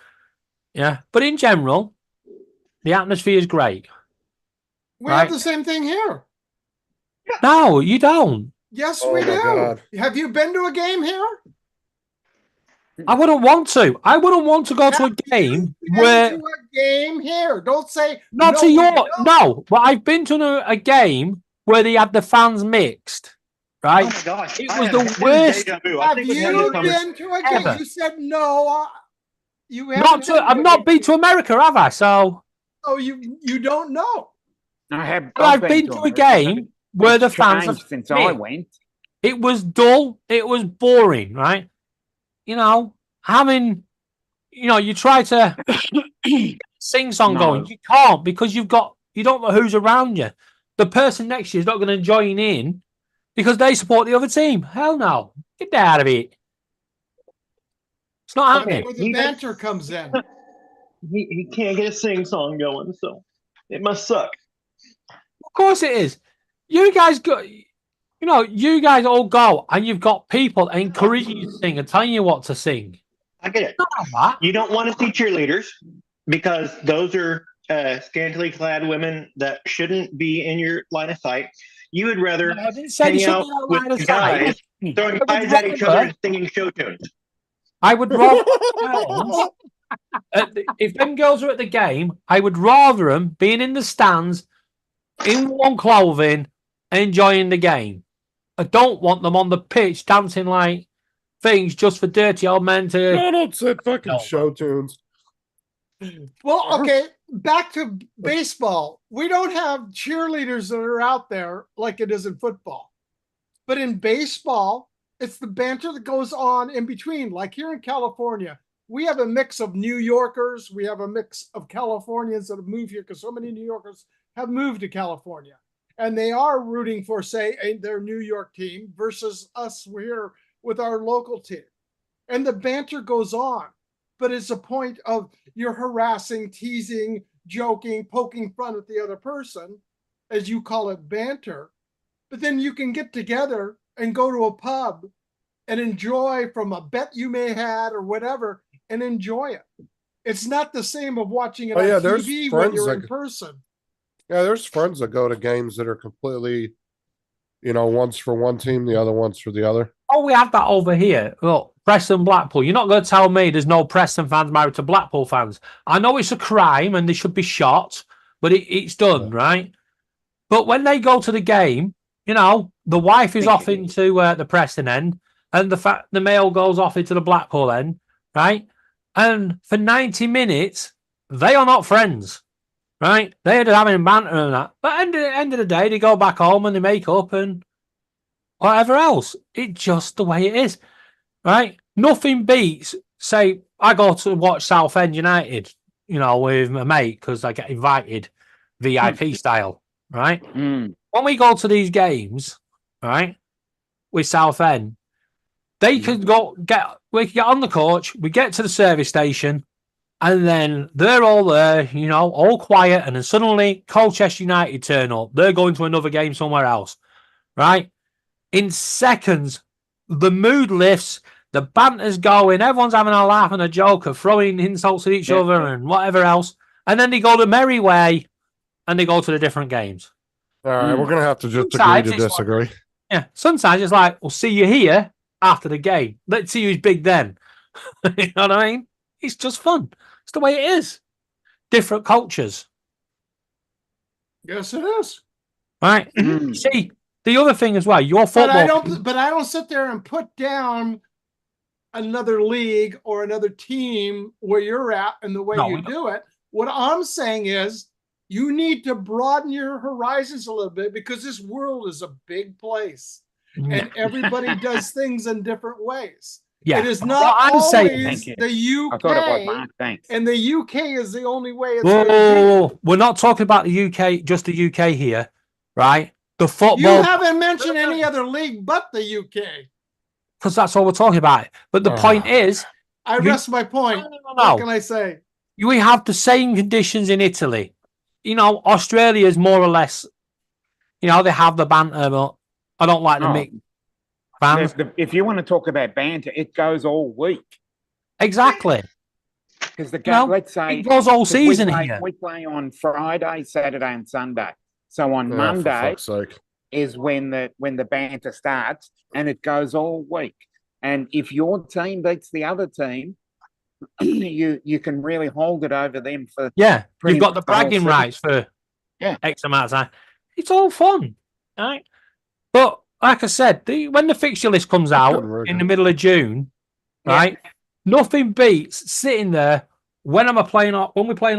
Yeah. But in general, the atmosphere is great. We Right. have the same thing here. No, you don't. Yes, Oh we my do. God. Have you been to a game here? I wouldn't want to. I wouldn't want to go to a Have game Been where to a game here. Don't say not no, to we your don't. no. But I've been to a game where they had the fans mixed. Right? Oh my gosh. It I was have the had worst deja vu. I Have think we had this you conversation. been to a game? Ever. You said no. haven't not been to America, have I? So Oh, you don't know. I've been to a America, game where the it's fans have changed since I been. went. It was dull. It was boring, right? You know, you try to sing song going. No. You can't because you don't know who's around you. The person next to you is not going to join in because they support the other team. Hell no. Get that out of it. It's not That's happening. where the banter comes in. He can't get a sing song going, so it must suck. Of course it is. You guys go. You guys all go and you've got people encouraging you to sing and telling you what to sing. I get it. Not like that. You don't want to see cheerleaders because those are scantily clad women that shouldn't be in your line of sight. You would rather I didn't say they hang out shouldn't be in our with line of the sight. guys throwing I would pies at each other rather- and singing show tunes. I would rather if them girls are at the game, I would rather them being in the stands in warm clothing, enjoying the game. I don't want them on the pitch dancing like things just for dirty old men to. No, don't say fucking No. show tunes. Well, okay, back to baseball. We don't have cheerleaders that are out there like it is in football. But in baseball, it's the banter that goes on in between. Like here in California, we have a mix of New Yorkers. We have a mix of Californians that have moved here because so many New Yorkers have moved to California. And they are rooting for, say, their New York team versus us here with our local team. And the banter goes on. But it's a point of you're harassing, teasing, joking, poking fun at the other person, as you call it, banter. But then you can get together and go to a pub and enjoy from a bet you may had or whatever and enjoy it. It's not the same of watching it Oh, yeah, on there's TV when friends you're that- in person. Yeah, there's friends that go to games that are completely, one's for one team, the other one's for the other. Oh, we have that over here. Look, Preston Blackpool. You're not going to tell me there's no Preston fans married to Blackpool fans. I know it's a crime and they should be shot, but it's done, right? But when they go to the game, the wife is off into the Preston end and the male goes off into the Blackpool end, right? And for 90 minutes, they are not friends, right? They're having banter and that. But at the end of the day, they go back home and they make up and whatever else. It's just the way it is, right? Nothing beats, say, I go to watch Southend United, with my mate because I get invited VIP style, right? Mm. When we go to these games, right, with Southend, we can get on the coach, we get to the service station, and then they're all there, all quiet, and then suddenly Colchester United turn up. They're going to another game somewhere else, right? In seconds, the mood lifts, the banter's going, everyone's having a laugh and a joke of throwing insults at each other and whatever else, and then they go the merry way, and they go to the different games. All right, we're gonna have to just agree Sometimes to it's disagree. Yeah, sometimes it's like, we'll see you here after the game. Let's see who's big then. You know what I mean? It's just fun. It's the way it is. Different cultures, Yes, it is. right? Mm. See, the other thing as well, your But football. I don't sit there and put down another league or another team where you're at and the way No, you we don't. do it. What I'm saying is you need to broaden your horizons a little bit because this world is a big place and everybody does things in different ways. Yeah, It is what not I'm saying. always Thank you. the I thought it was UK, Mark. Thanks. and the UK is the only way it's Whoa, going to be. we're not talking about the UK, just the UK here, right? The You football, haven't mentioned any other league but the UK. because that's all we're talking about. But the point is, I You- rest my point. No. What can I say? we have the same conditions in Italy. Australia is more or less, they have the banter, but I don't like the No. mix. Fans. If you want to talk about banter, it goes all week. Exactly. Because the No, game, let's say, It goes all 'cause season we play, here. we play on Friday, Saturday, and Sunday. So on Yeah, for Monday fuck's sake. is when the banter starts, and it goes all week. And if your team beats the other team, you can really hold it over them for Yeah, pretty you've got the much the whole bragging season. rights for Yeah. X amount of time. It's all fun, right? But like I said, when the fixture list comes out Fucking rude, in the man. middle of June, Yeah. right? Nothing beats sitting there when we're playing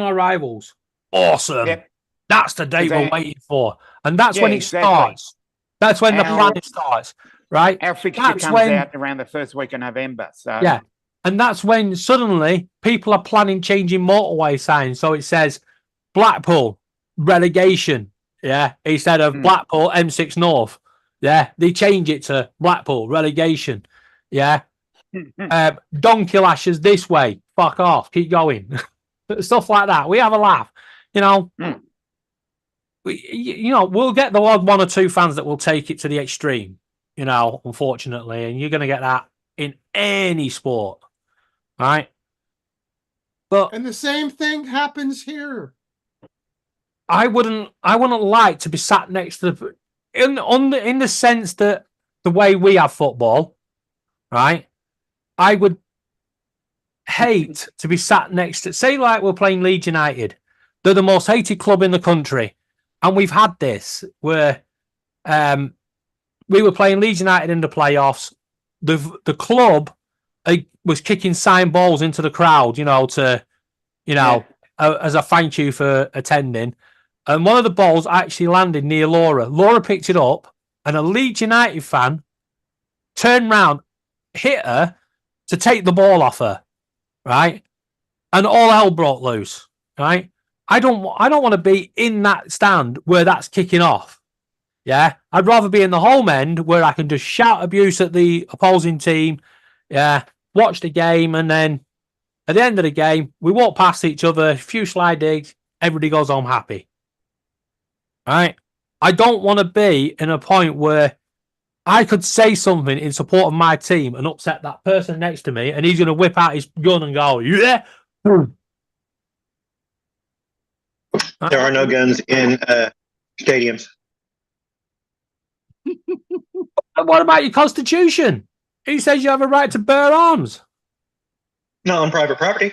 our rivals. Awesome. Yep. That's the date we're Exactly. waiting for. And that's when Yeah, it exactly. starts. That's when the Our- planning starts, right? Our fixture That's comes when- out around the first week of November. So Yeah. And that's when suddenly people are planning changing motorway signs. So it says Blackpool relegation. Yeah. Instead of Blackpool M6 North. Yeah. They change it to Blackpool relegation. Yeah. Donkey lashes this way. Fuck off. Keep going. Stuff like that. We have a laugh. You know, we'll get the odd one or two fans that will take it to the extreme, unfortunately. And you're going to get that in any sport. Right. But And the same thing happens here. I wouldn't like to be sat next to the in the sense that the way we have football, right? I would hate to be sat next to, say, like we're playing Leeds United. They're the most hated club in the country. And we've had this where we were playing Leeds United in the playoffs. The club was kicking sign balls into the crowd, as a thank you for attending. And one of the balls actually landed near Laura. Laura picked it up, and a Leeds United fan turned round, hit her to take the ball off her, right? And all hell broke loose, right? I don't want to be in that stand where that's kicking off. Yeah, I'd rather be in the home end where I can just shout abuse at the opposing team. Yeah, watch the game, and then at the end of the game, we walk past each other, a few slide digs, everybody goes home happy. Right? I don't want to be in a point where I could say something in support of my team and upset that person next to me, and he's going to whip out his gun and go, yeah. There are no guns in stadiums. And what about your constitution? He says you have a right to bear arms. Not on private property.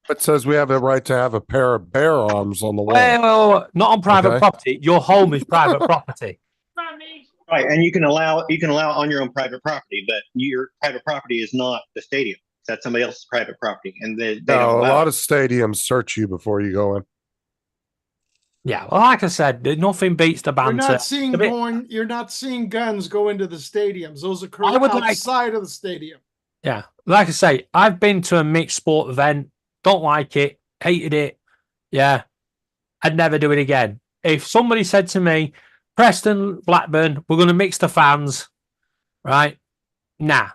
It says we have a right to have a pair of bear arms on the wall. Well, not on private Okay. property. Your home is private property. Right, and you can allow on your own private property, but your private property is not the stadium. That's somebody else's private property, and they No, don't a allow lot it. of stadiums search you before you go in. Yeah, well, like I said, nothing beats the You're banter. not seeing The bit- you're not seeing guns go into the stadiums. Those occur I would like- outside of the stadium. Yeah, like I say, I've been to a mixed sport event. Don't like it. Hated it. Yeah, I'd never do it again. If somebody said to me, Preston, Blackburn, we're going to mix the fans, right? Nah.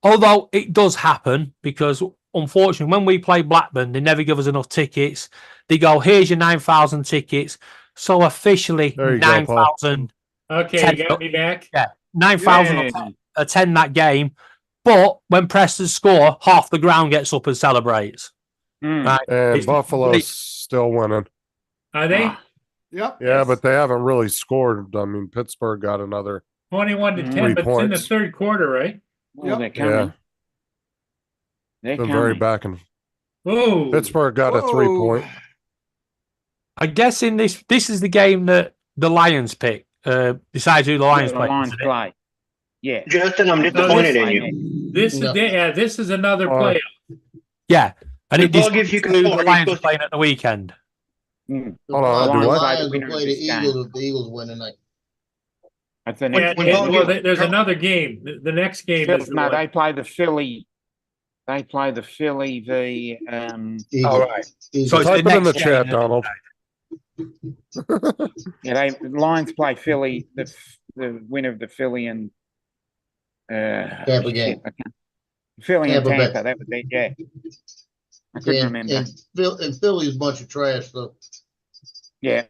Although it does happen because, unfortunately, when we play Blackburn, they never give us enough tickets. They go, here's your 9,000 tickets. So officially, There you go, Paul. 9,000. Okay, you got me back. Yeah, 9,000 Yeah. attend that game. But when Preston score, half the ground gets up and celebrates. Right? And It's- Buffalo's still winning. Are they Ah. Yep. Yeah, but they haven't really scored. I mean, Pittsburgh got another. 21 to 10? 3 But it's in the points. third quarter, right? Well, they're Yep. coming. Yeah. They're Been coming. very back and Oh, Pittsburgh got a Whoa. 3-point. I'm guessing this is the game that the Lions pick. Decides who the Lions The play. Lions isn't it? play. Yeah. Justin, I'm disappointed in you. this is Yeah. this is another Oh. playoff. Yeah, and The it ball just gives you who control. the You're Lions are supposed to- playing at the weekend. Mm. Hold on, The do what? Lions will Winner play of the this game. Eagles if the Eagles win tonight. That's the Yeah, next when game. ball well, gives- there's another game. The next game is the No, one. they play the Philly. They play the Philly Eagles. All right. Eagles. So it's Type the it in the next chat, game. Donald. the Lions play Philly, the winner of the Philly and Tampa game. I can't- Philly and Tampa Bay. Tampa, that would be yeah. I couldn't remember. And Philly's a bunch of trash, so Yeah.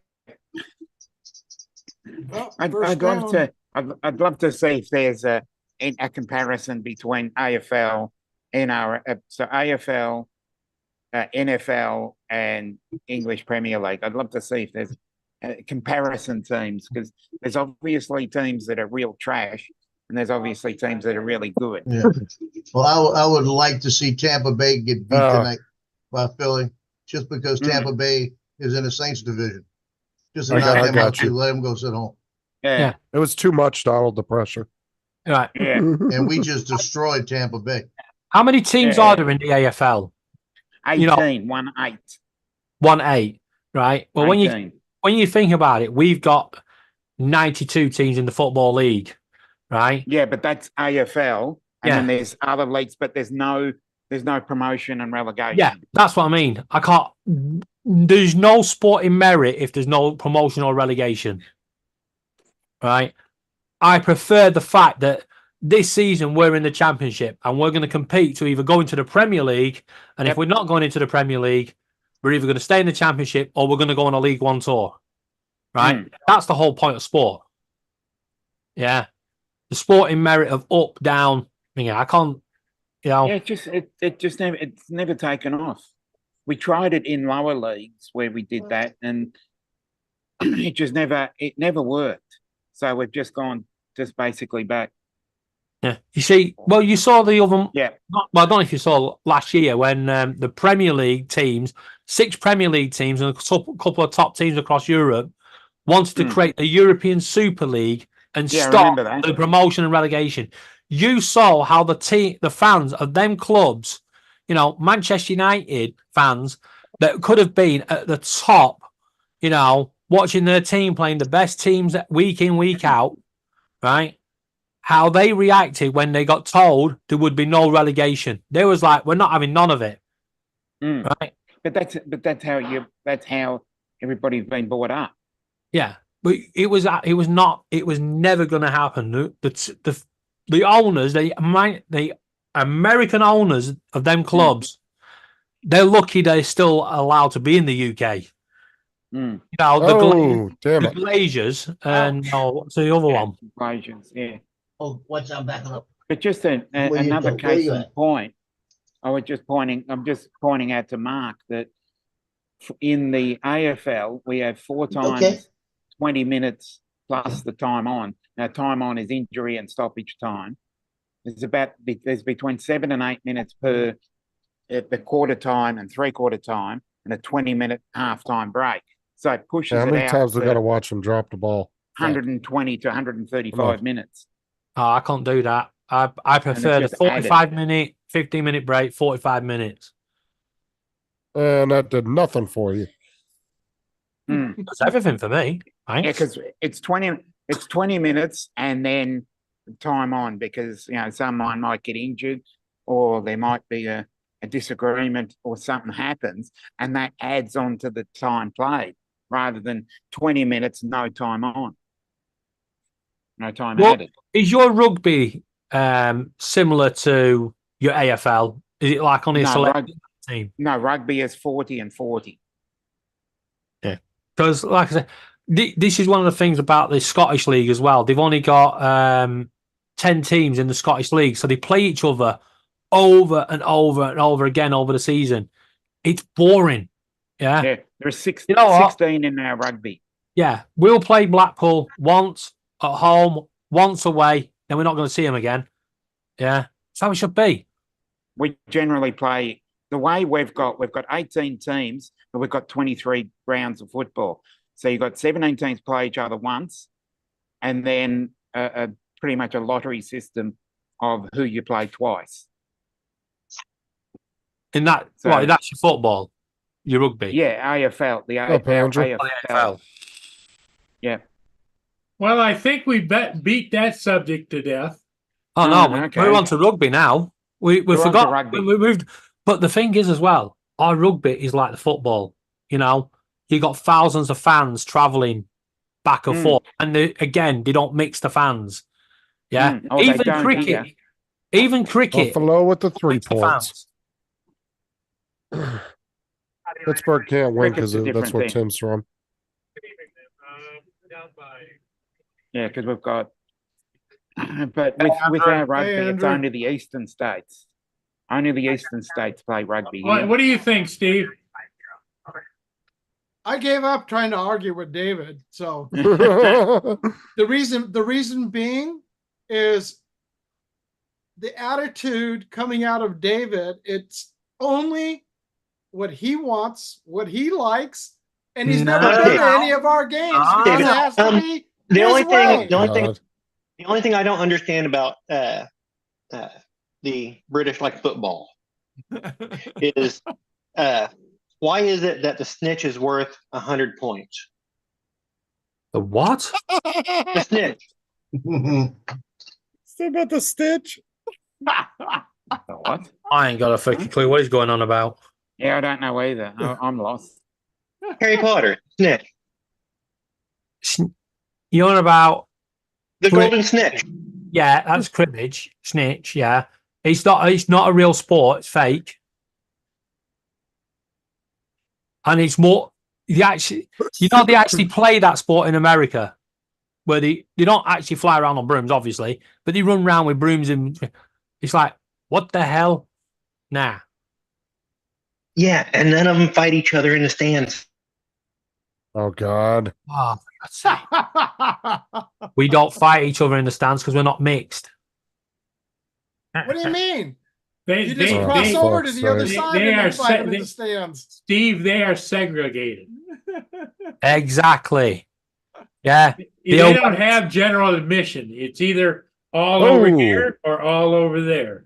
Well, I'd first love down. to. I'd love to see if there's a comparison between AFL, so AFL, NFL, and English Premier League. I'd love to see if there's comparison teams because there's obviously teams that are real trash, and there's obviously teams that are really good. yeah. Well, I would like to see Tampa Bay get beat tonight by Philly, just because Tampa Bay is in the Saints division. Just to I knock them got out, you. to let them go sit home. Yeah, It was too much, Donald, the pressure. Right. yeah. And we just destroyed Tampa Bay. How many teams Yeah. are there in the AFL? 18, You know- 1-8. 1-8, right? Well, 18. when you think about it, we've got 92 teams in the Football League, right? Yeah, but that's AFL, and Yeah. then there's other leagues, but there's no promotion and relegation. Yeah, that's what I mean. I can't. There's no sporting merit if there's no promotion or relegation, right? I prefer the fact that this season we're in the Championship and we're going to compete to either go into the Premier League, and if Yep. we're not going into the Premier League, we're either going to stay in the Championship or we're going to go on a League One tour, right? That's the whole point of sport. Yeah, the sporting merit of up, down. Yeah, I can't. You know, Yeah, it's never taken off. We tried it in lower leagues where we did that, and it never worked. So we've just gone basically back. yeah. You see, well, you saw the other. Yeah. Well, I don't know if you saw last year when the Premier League teams, 6 Premier League teams, and a couple of top teams across Europe wanted to create the European Super League and Yeah, I stop remember that. the promotion and relegation. You saw how the fans of them clubs, you know, Manchester United fans that could have been at the top, you know, watching their team playing the best teams week in, week out, right? How they reacted when they got told there would be no relegation. They was like, we're not having none of it. Right? But that's how everybody's been brought up. Yeah. But it was never going to happen. The owners, the American owners of them clubs, they're lucky they're still allowed to be in the UK. You know, damn the it. Glazers and what's the other one? Glaciers, yeah. Oh, watch out, backing up. But just Where you another go? Where case you in at? point, I'm just pointing out to Mark that in the AFL, we have 4 times Okay. 20 minutes plus the time on. Now, time on is injury and stoppage time. There's between 7 and 8 minutes per at the quarter time and 3/4 time, and a 20-minute halftime break. So it pushes How it many out times we to got to watch him drop the ball? 120 to 135 minutes. Oh, I can't do that. I prefer the just added. 45-minute, 15-minute break, 45 minutes. And that did nothing for you. That's everything for me. Right? Yeah, because it's 20 minutes and then time on, because someone might get injured or there might be a disagreement or something happens, and that adds on to the time played rather than 20 minutes, no time on. No time added. Is your rugby similar to your AFL? Is it like only a select team? No, rugby is 40 and 40. Yeah. Because, like I said, this is one of the things about the Scottish League as well. They've only got 10 teams in the Scottish League, so they play each other over and over and over again over the season. It's boring. Yeah. Yeah, there are 16 in our rugby. Yeah. We'll play Blackpool once at home, once away, then we're not going to see them again. Yeah. That's how it should be. We generally play the way we've got 18 teams, but we've got 23 rounds of football. So you've got 17 teams play each other once, and then pretty much a lottery system of who you play twice. In that, that's your football, your rugby. Yeah, AFL, the AFL. Yeah. Well, I think we beat that subject to death. Oh no, okay. we're on to rugby now. We We're on to forgot rugby. we moved, but the thing is as well, our rugby is like the football. You know, you got thousands of fans traveling back and forth, and they don't mix the fans. Yeah, Oh, they don't cricket, either. Buffalo with the 3 mix the points. Pittsburgh can't win Cricket's because a that's different where thing. Tim's from. Yeah, because we've got, but with our rugby, it's Andrew. only the eastern states. Only the eastern states play rugby. What do you think, Steve? I gave up trying to argue with David. So the reason being is the attitude coming out of David. It's only what he wants, what he likes, and he's never been to any of our games because David, it has to be the his only way. thing I don't understand about the British like football is why is it that the snitch is worth 100 points? The what? The snitch. Still about the stitch. What? I ain't got a fucking clue what he's going on about. Yeah, I don't know either. I'm lost. Harry Potter, snitch. You're on about The Brit- golden snitch. yeah, that's cribbage, snitch. Yeah, it's not a real sport. It's fake, and it's more. They actually play that sport in America, where they don't actually fly around on brooms, obviously, but they run around with brooms, and it's like, what the hell? Nah. Yeah, and none of them fight each other in the stands. Oh God. Oh, for God's sake. We don't fight each other in the stands because we're not mixed. What do you mean? They, You they, just Oh, cross they, over to the other they- side they and are then fight them in they- the stands. Steve, they are segregated. Exactly. Yeah. They The don't have general admission. It's either all Oh. over here or all over there.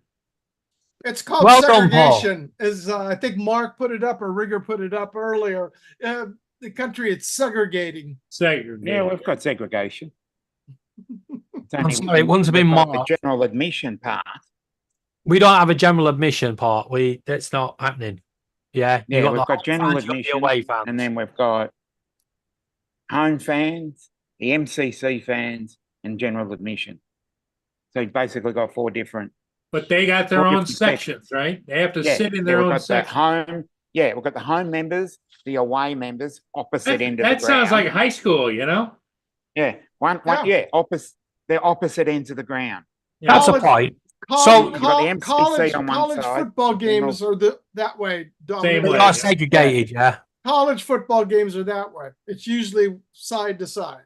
It's called Well done, Paul. segregation. As I think Mark put it up or Rigger put it up earlier. The country, it's segregating. Segregated. Yeah, we've got segregation. It's I'm only sorry, it wouldn't have been we've got Mark. the general admission part. We don't have a general admission part. That's not happening. Yeah. Yeah, we've the got home general fans, you've got the admission, away fans. and then we've got home fans, the MCC fans, and general admission. So you've basically got 4 different. But they got their Four own different sections, right? They have to Yeah, sit in yeah, their we've own got the section. home. Yeah, we've got the home members, the away members, opposite end of That the sounds ground. like high school, you know? Yeah, one, opposite. They're opposite ends of the ground. That's a College- point. College, You've got the MCC college, on one college side, football general- games are that way. Dominic. Same They way. are segregated, yeah. College football games are that way. It's usually side to side.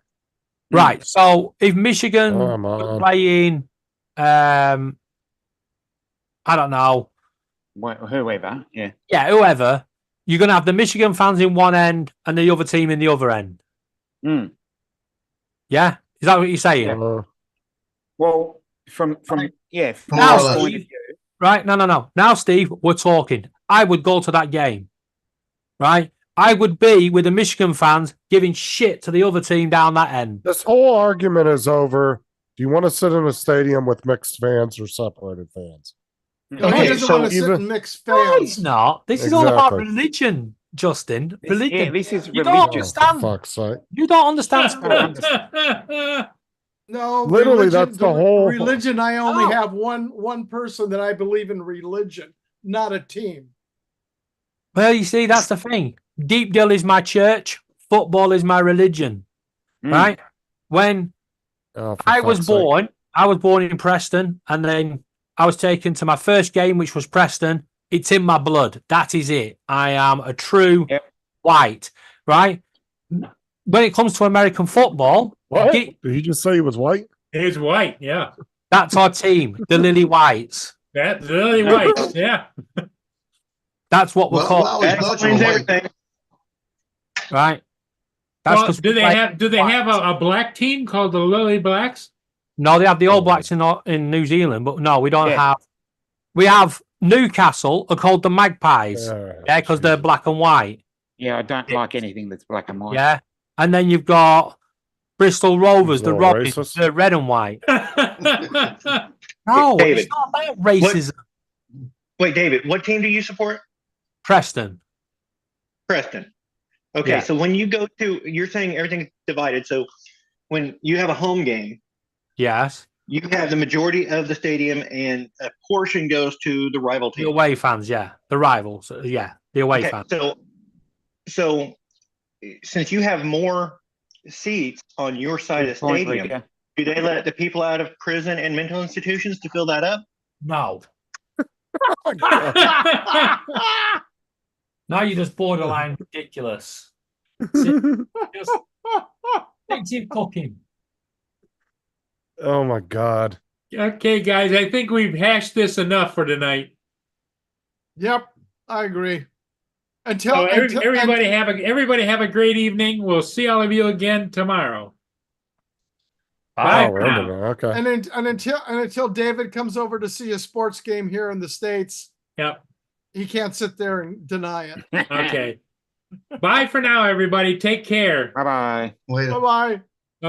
Right. So if Michigan Come were on. playing, I don't know, Whoever, yeah. yeah, whoever, you're going to have the Michigan fans in one end and the other team in the other end. Mm. Yeah? Is that what you're saying? Well, from Right. yeah, from Now, our Steve- point of view, Right? No. Now, Steve, we're talking. I would go to that game, right? I would be with the Michigan fans giving shit to the other team down that end. This whole argument is over. Do you want to sit in a stadium with mixed fans or separated fans? No, Okay, he doesn't so want to sit even- in mixed No, fans. it's not. This is all about Exactly. religion, Justin. this, Religion. yeah, this is You don't religious. Oh, for understand. fuck's sake. You don't understand sport. No, Literally, religion- that's the whole- religion. I only No. have one person that I believe in religion, not a team. Well, you see, that's the thing. Deepdale is my church. Football is my religion. Mm. Right? When Oh, for I was fuck's sake. born in Preston, and then I was taken to my first game, which was Preston. It's in my blood. That is it. I am a true Yep. white. Right? When it comes to American football, What? Ge- Did he just say he was white? It's white, yeah. that's our team, the Lily Whites. That's really white, yeah. That's what we're Well, called, well, That it's not explains your everything. right? That's Well, 'cause do we they play have whites. a black team called the Lily Blacks? No, they have the All Blacks in New Zealand, but no, we don't Yeah. have. We have Newcastle are called the Magpies, Yeah, yeah, because they're black and white, Yeah, I don't like anything that's black and white. yeah. And then you've got Bristol Rovers, the Little Robins, racist. they're red and white. No, David, it's not about racism. Wait, David, what team do you support? Preston, Preston. Okay, Yeah. so when you go to, you're saying everything's divided. So when you have a home game, yes. you have the majority of the stadium and a portion goes to the rival The team. away fans, yeah, the rivals, yeah, the away Okay, fans. so since you have more seats on your side of the Point, stadium, Rika. do they let the people out of prison and mental institutions to fill that up? No, now you're just borderline ridiculous. Just keep cooking. Oh my God. Okay, guys, I think we've hashed this enough for tonight. Yep, I agree. So everybody have a great evening. We'll see all of you again tomorrow. Bye. Oh, we're ending it. Okay. And until David comes over to see a sports game here in the States, Yep. he can't sit there and deny it. Okay. Bye for now, everybody. Take care. Bye bye. Later. Bye-bye.